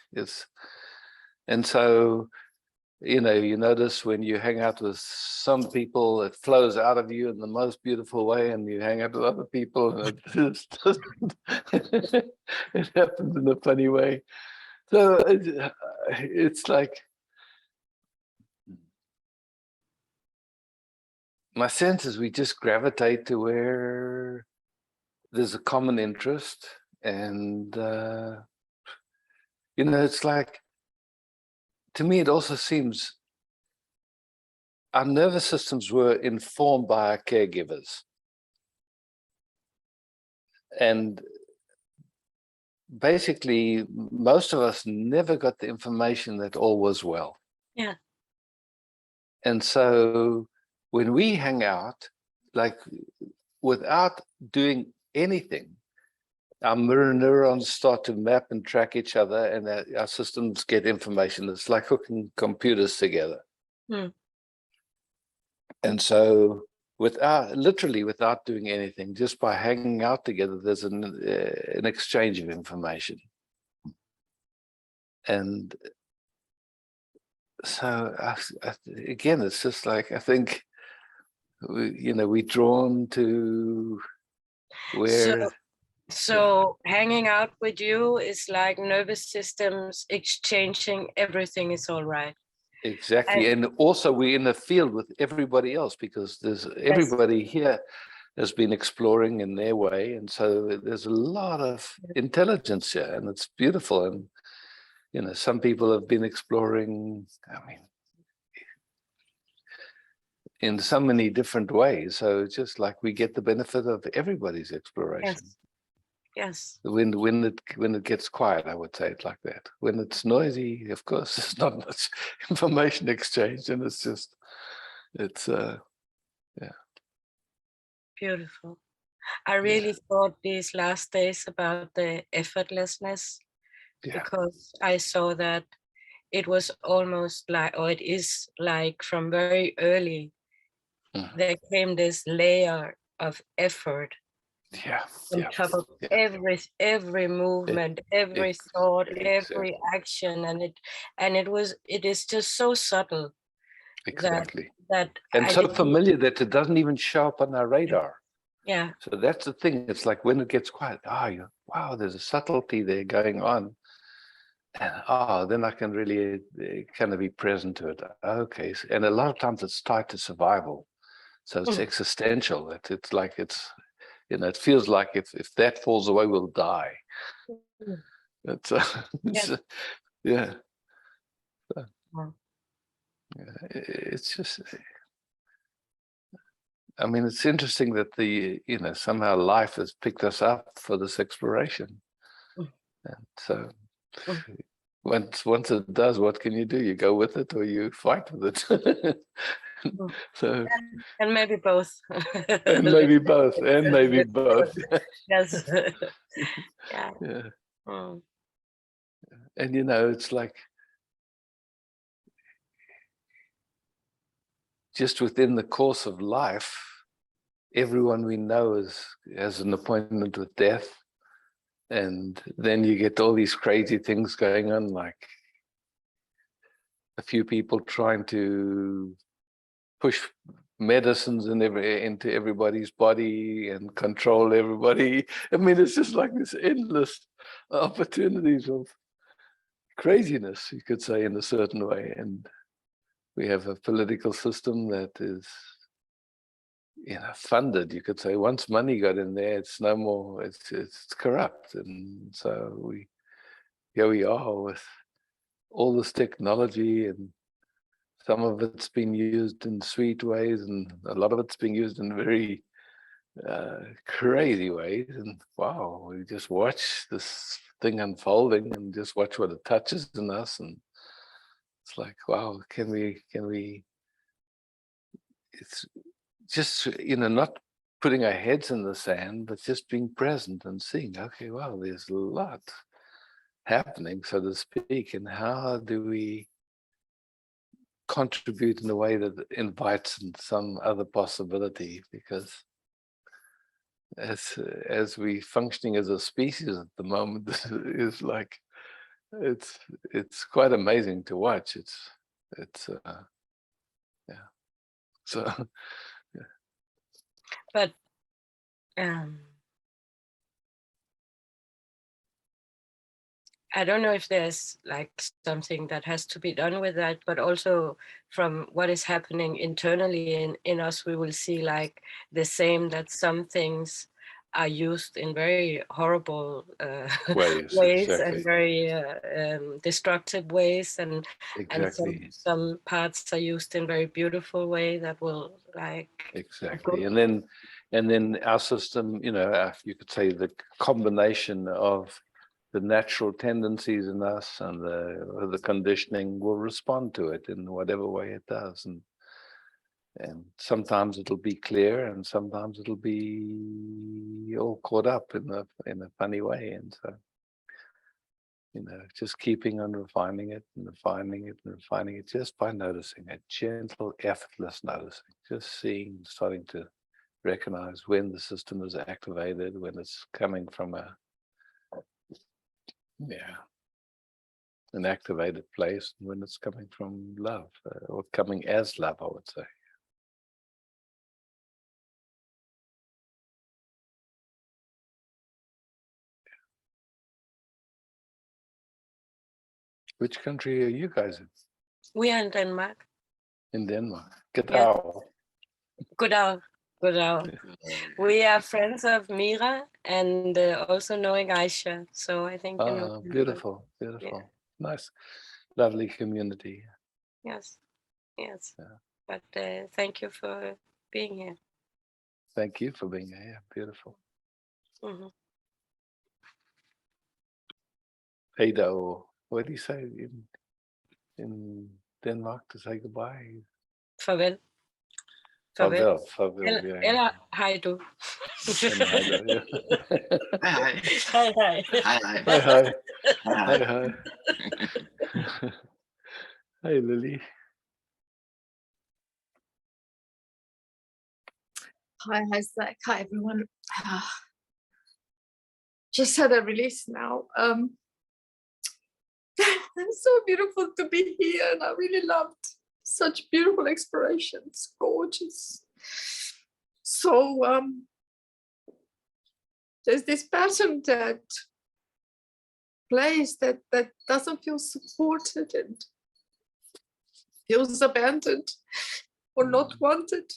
and so you know, you notice when you hang out with some people, it flows out of you in the most beautiful way, and you hang out with other people, and it just doesn't. It happens in a funny way. So it's like, my sense is we just gravitate to where there's a common interest, and you know, it's like, to me, it also seems our nervous systems were informed by our caregivers. And basically, most of us never got the information that all was well. Yeah. And so when we hang out, like, without doing anything, our mirror neurons start to map and track each other, and our systems get information. It's like hooking computers together. Hmm. And so literally without doing anything, just by hanging out together, there's an exchange of information. And so again, it's just like, I think, we're drawn to where. So hanging out with you is like nervous systems exchanging, everything is all right. Exactly. And also we're in the field with everybody else, because everybody here has been exploring in their way. And so there's a lot of intelligence here, and it's beautiful. And, some people have been exploring, in so many different ways. So it's just like we get the benefit of everybody's exploration. Yes. When it gets quiet, I would say it like that. When it's noisy, of course, there's not much information exchange, and it's yeah. Beautiful. I really thought these last days about the effortlessness, because I saw that it was almost like, or it is like, from very early, there came this layer of effort. On top of every movement, every thought, every action, and it is just so subtle. Exactly. That and so familiar that it doesn't even show up on our radar. Yeah. So that's the thing. It's like when it gets quiet, wow, there's a subtlety there going on. And then I can really kind of be present to it. Okay. And a lot of times it's tied to survival. So it's existential. It's like it feels like if that falls away, we'll die. It's yeah. It's just, it's interesting that somehow life has picked us up for this exploration. And so once it does, what can you do? You go with it or you fight with it. So and maybe both. and maybe both. And maybe both. Yes. Yeah. Mm. And it's like, just within the course of life, everyone we know has an appointment with death. And then you get all these crazy things going on, like a few people trying to push medicines into everybody's body and control everybody. It's just like this endless opportunities of craziness, you could say, in a certain way. And we have a political system that is funded, you could say. Once money got in there, it's no more, it's corrupt. And so here we are with all this technology, and some of it's been used in sweet ways, and a lot of it's being used in very crazy ways. And wow, we just watch this thing unfolding and just watch what it touches in us. And it's like, wow, can we it's just, not putting our heads in the sand, but just being present and seeing, okay, wow, there's a lot happening, so to speak. And how do we contribute in a way that invites some other possibility? Because as we functioning as a species at the moment, is like, it's quite amazing to watch. It's yeah. So yeah. But I don't know if there's like something that has to be done with that, but also from what is happening internally in us, we will see like the same, that some things are used in very horrible Ways, ways exactly. and very destructive ways, and Exactly. some parts are used in very beautiful way that will like Exactly. And then our system, you know, you could say the combination of the natural tendencies in us and the conditioning will respond to it in whatever way it does. And sometimes it'll be clear, and sometimes it'll be all caught up in a funny way. And so, you know, just keeping on refining it and refining it and refining it, just by noticing it, gentle, effortless noticing, just seeing, starting to recognize when the system is activated, when it's coming from an activated place, and when it's coming from love, or coming as love, I would say. Which country are you guys in? we are in Denmark. In Denmark. Good Yeah. hour. Good out. We are friends of Mira and also knowing Aisha. So I think you know. Beautiful. Yeah. Nice, lovely community. Yes. Yeah. But thank you for being here. Thank you for being here. Beautiful. Mm-hmm. Hey, or what do you say in Denmark to say goodbye? Farvel. Farvel. Eller hej du. Hej då, ja. Hej, Hej hej. hej, hej. Hej, hej. Hej, Hej, hej. Hey, Lily. Hi, Zach. Hi, everyone. Just had a release now. It's so beautiful to be here, and I really loved such beautiful explorations. Gorgeous. So there's this pattern that plays that doesn't feel supported and feels abandoned or not wanted,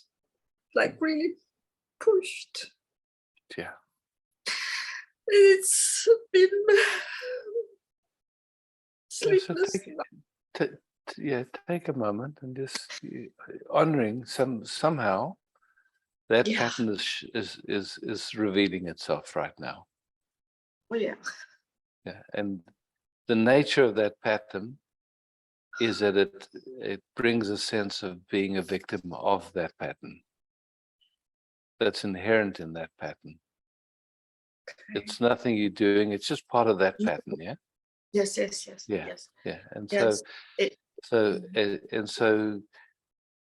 like really pushed. Yeah. It's been sleepless. Take a moment and just honoring somehow that pattern is revealing itself right now. Oh, yeah. Yeah, and the nature of that pattern is that it brings a sense of being a victim of that pattern. That's inherent in that pattern. Okay. It's nothing you're doing, it's just part of that pattern, yeah? Yes. Yeah. And yes. So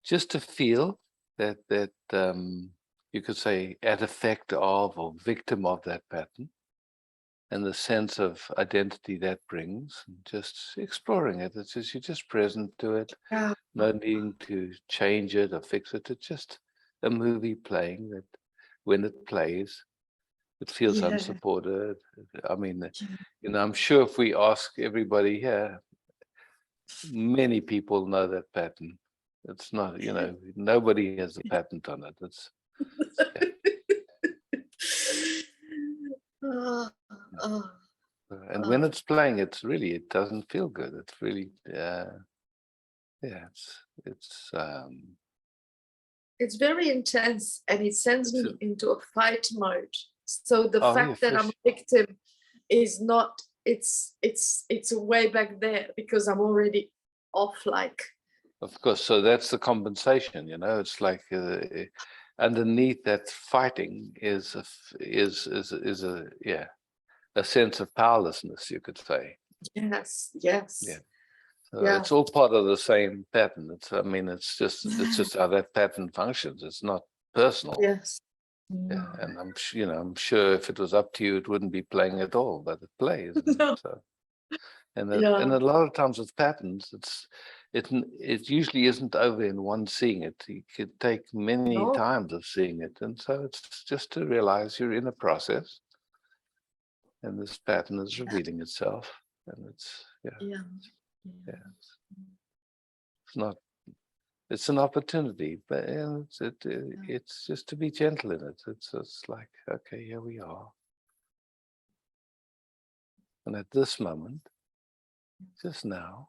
just to feel that you could say at effect of or victim of that pattern, and the sense of identity that brings, and just exploring it. It's just, you're just present to it, no needing to change it or fix it. It's just a movie playing that when it plays, it feels unsupported. I mean, you know, I'm sure if we ask everybody here, many people know that pattern. It's not, you know, nobody has a patent on it. It's and when it's playing, it doesn't feel good. It's really, it's very intense, and it sends me into a fight mode. So the fact that I'm a victim is not, it's way back there because I'm already off, like. Of course, so that's the compensation, you know. It's like underneath that fighting is a sense of powerlessness, you could say. Yes. Yeah. So it's all part of the same pattern. It's just how that pattern functions. It's not personal. Yes. Yeah, and I'm sure if it was up to you, it wouldn't be playing at all, but it plays. No. So, and a lot of times with patterns, it usually isn't over in one seeing it. You could take many No. times of seeing it. And so it's just to realize you're in a process and this pattern is revealing itself. And it's, Yeah. it's not, it's an opportunity, but it's just to be gentle in it. It's like, okay, here we are. And at this moment, just now,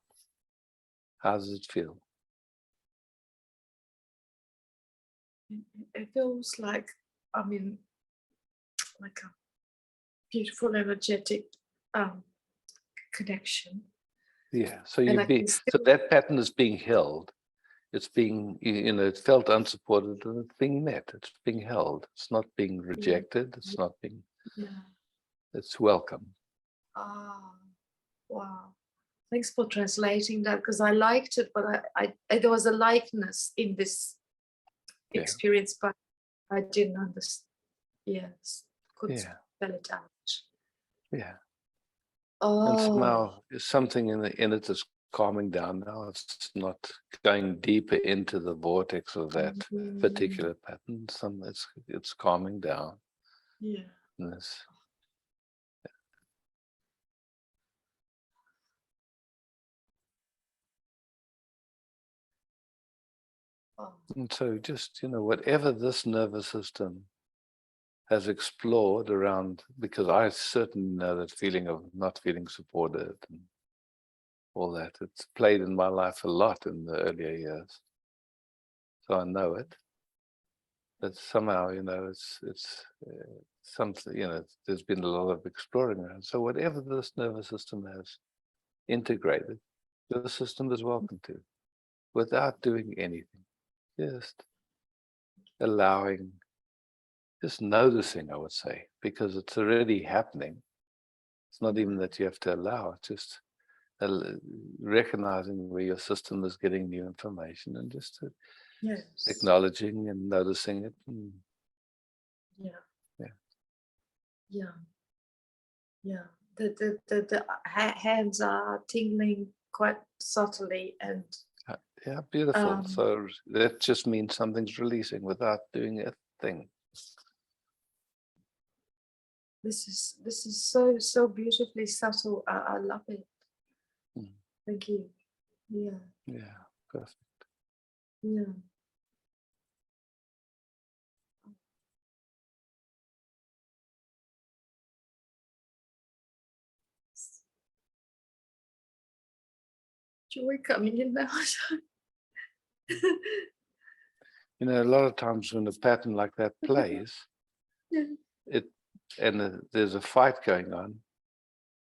how does it feel? It feels like, I mean, like a beautiful energetic connection. Yeah. So so that pattern is being held. It's being, it felt unsupported and it's being met. It's being held. It's not being rejected. It's not being, it's welcome. Ah, wow. Thanks for translating that, because I liked it, but there was a likeness in this experience, but I didn't understand. Yes, couldn't spell it out. Yeah. Oh. And somehow something in it is calming down now. It's not going deeper into the vortex of that particular pattern. It's calming down. Yeah. This. Oh. And so just, whatever this nervous system has explored around, because I certainly know that feeling of not feeling supported and all that, it's played in my life a lot in the earlier years. So I know it. But somehow, it's something, there's been a lot of exploring around. So whatever this nervous system has integrated, the system is welcome to, without doing anything. Just allowing, just noticing, I would say, because it's already happening. It's not even that you have to allow it, just recognizing where your system is getting new information and just acknowledging and noticing it. And The hands are tingling quite subtly, and yeah, beautiful. So that just means something's releasing without doing a thing. this is so beautifully subtle. I love it. Thank you. Yeah, perfect. Yeah. Joy coming in now. A lot of times when a pattern like that plays, there's a fight going on,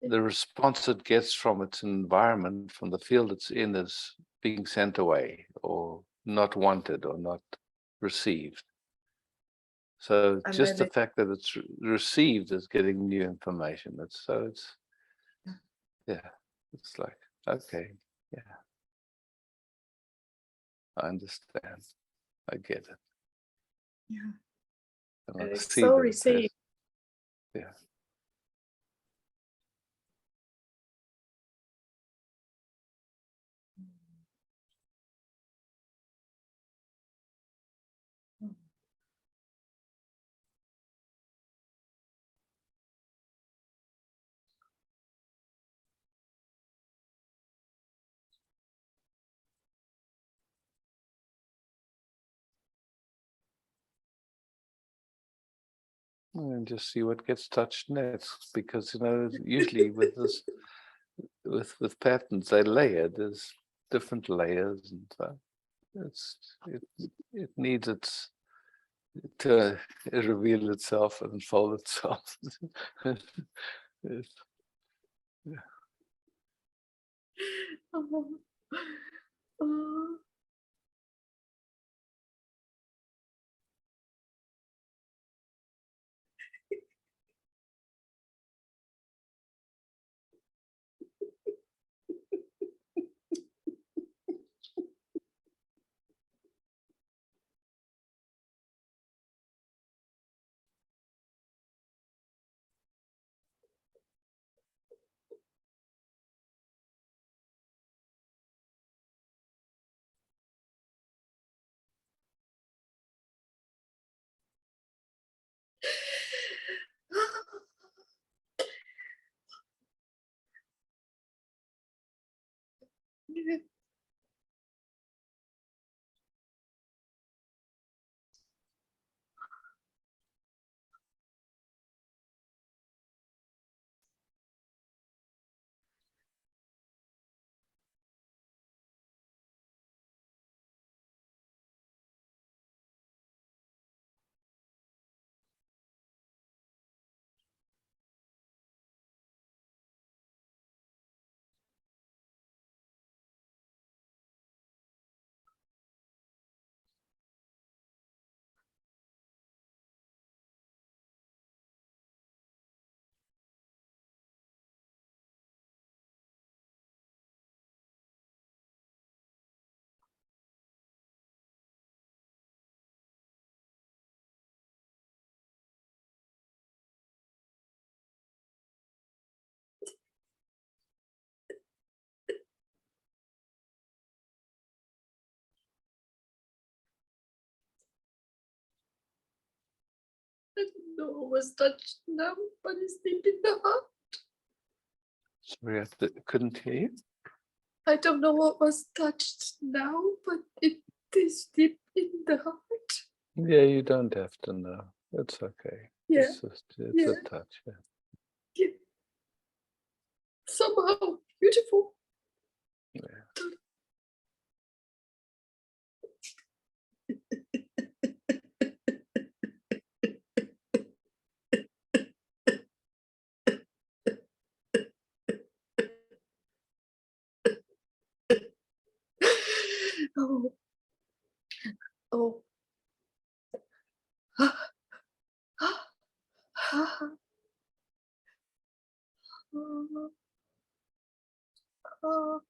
the response it gets from its environment, from the field it's in, is being sent away or not wanted or not received. So And just the then fact that it's received is getting new information. It's like, okay, I understand. I get it. And I it's see so that received. And just see what gets touched next, because usually with this, with patterns, they layer. There's different layers, and it needs to reveal itself and unfold itself. Oh. know what was touched now, but it's deep in the heart. Sorry, couldn't hear you. I don't know what was touched now, but it is deep in the heart. Yeah, you don't have to know. It's okay. Yeah. It's a touch. Yeah. Yeah. Somehow beautiful. Yeah. Oh. Oh.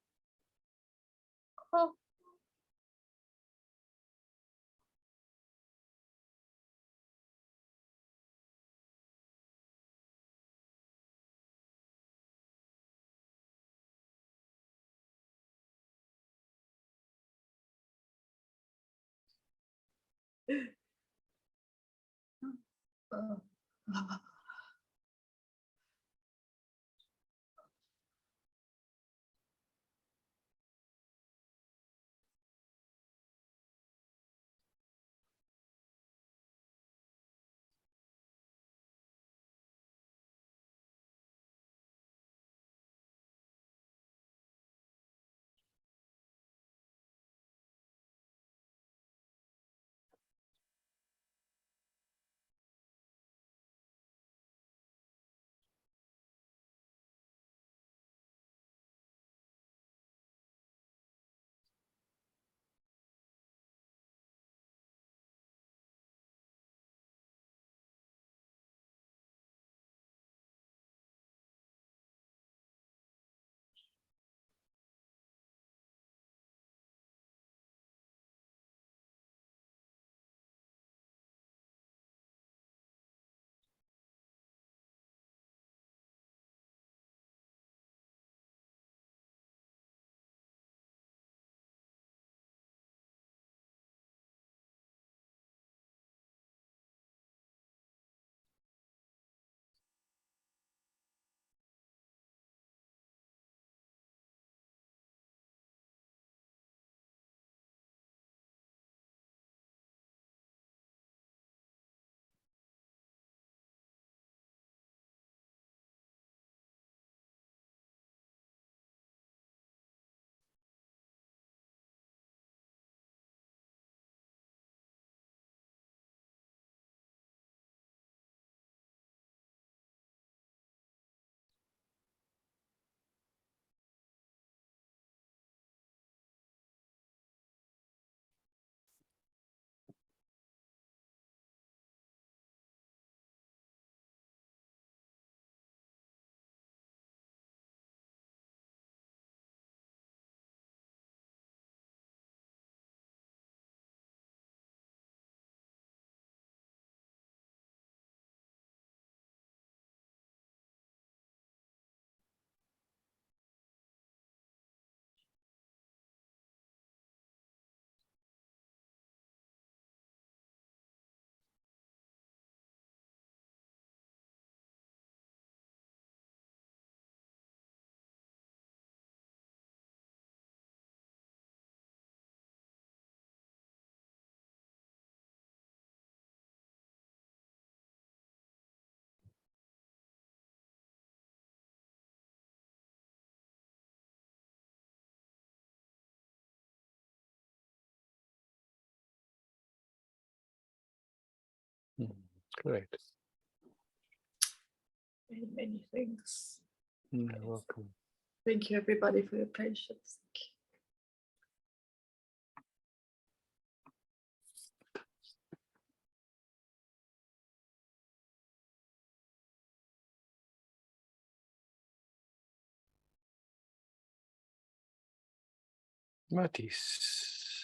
Great. Many, many things. You're welcome. Thank you, everybody, for your patience. Matisse.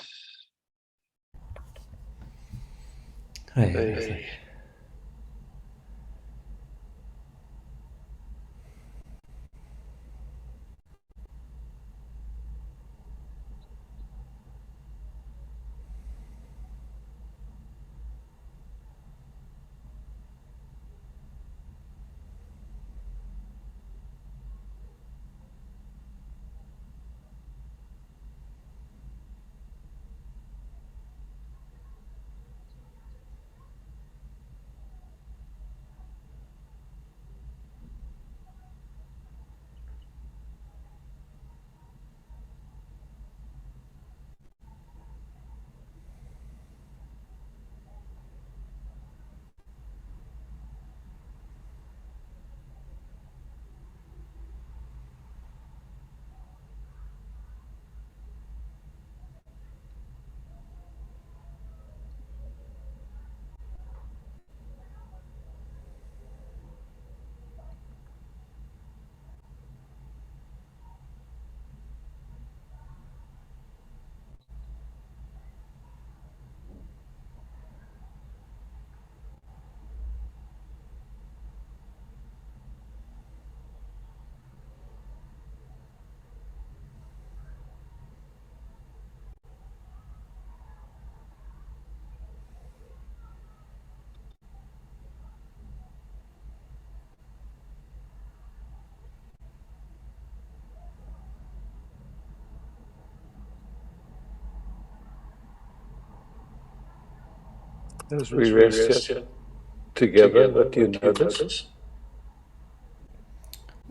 Hi. Hey. As we rest here together, what do you notice?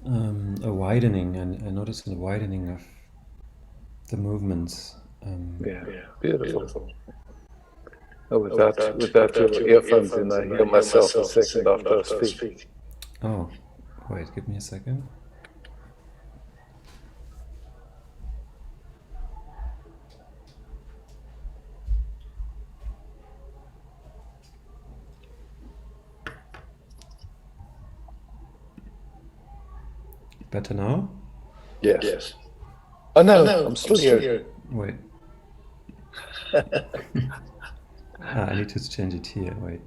A widening, and I noticed a widening of the movements. Yeah, beautiful. Oh, without your earphones in, I hear myself a second after I speak. Oh, wait, give me a second. Better now? Yes. Oh no, I'm still here. Wait. I need to change it here. Wait.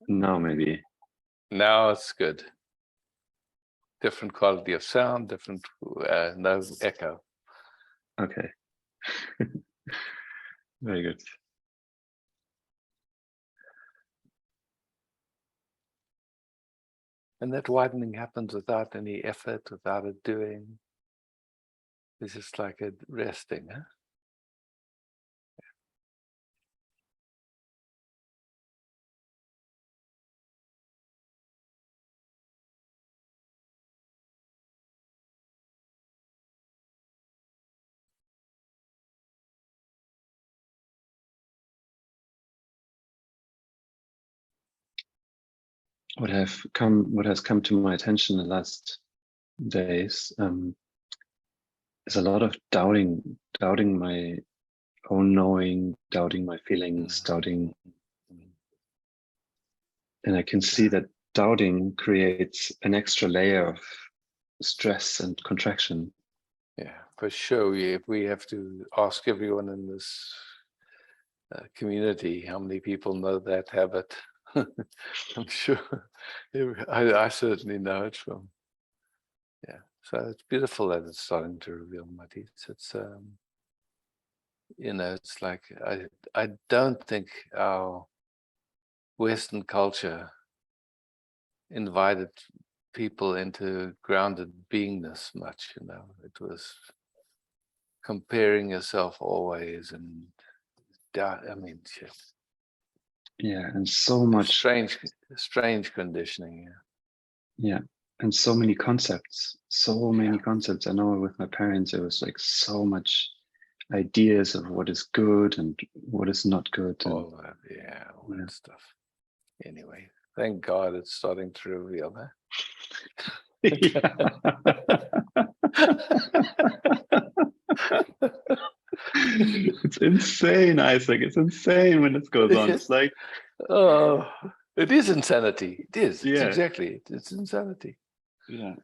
Now maybe. Now it's good. Different quality of sound, different, no echo. Okay. Very good. And that widening happens without any effort, without it doing. It's just like a resting, huh? What has come to my attention the last days is a lot of doubting my own knowing, doubting my feelings, doubting, and I can see that doubting creates an extra layer of stress and contraction. Yeah, for sure. If we have to ask everyone in this community how many people know that habit, I'm sure. I certainly know it from. Yeah, so it's beautiful that it's starting to reveal my deeds. It's it's like I don't think our Western culture invited people into grounded beingness much. It was comparing yourself always and doubt. I mean, shit. Yeah, and so much strange conditioning. Yeah, and so many concepts, I know with my parents, it was like so much ideas of what is good and what is not good. And, all that stuff. Anyway, thank God it's starting to reveal, huh? It's insane, Isaac. It's insane when this goes on. It's like, oh, it is insanity. It is. Yeah. It's exactly it. It's insanity. Yeah.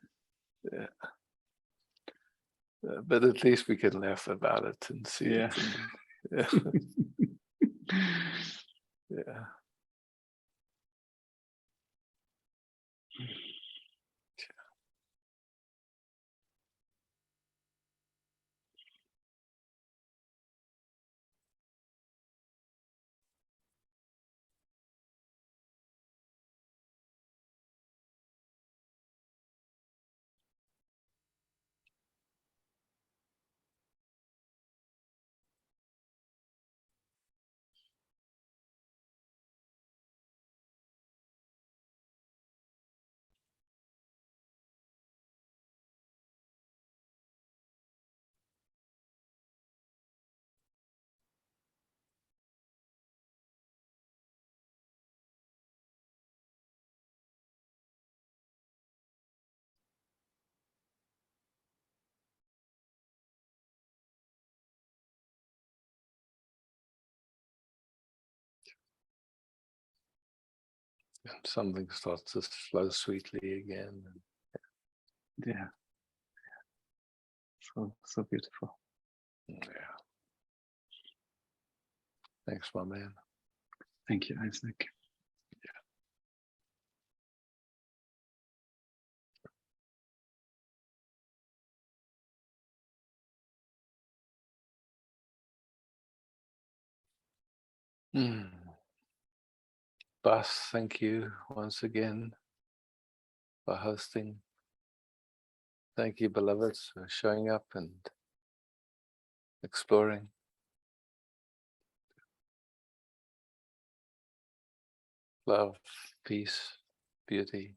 But at least we can laugh about it and see Yeah. it. Yeah. And something starts to flow sweetly again. Yeah. So beautiful. Yeah. Thanks, my man. Thank you, Isaac. Bas, thank you once again for hosting. Thank you, beloveds, for showing up and exploring. love, peace, beauty.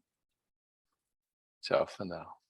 Ciao for now.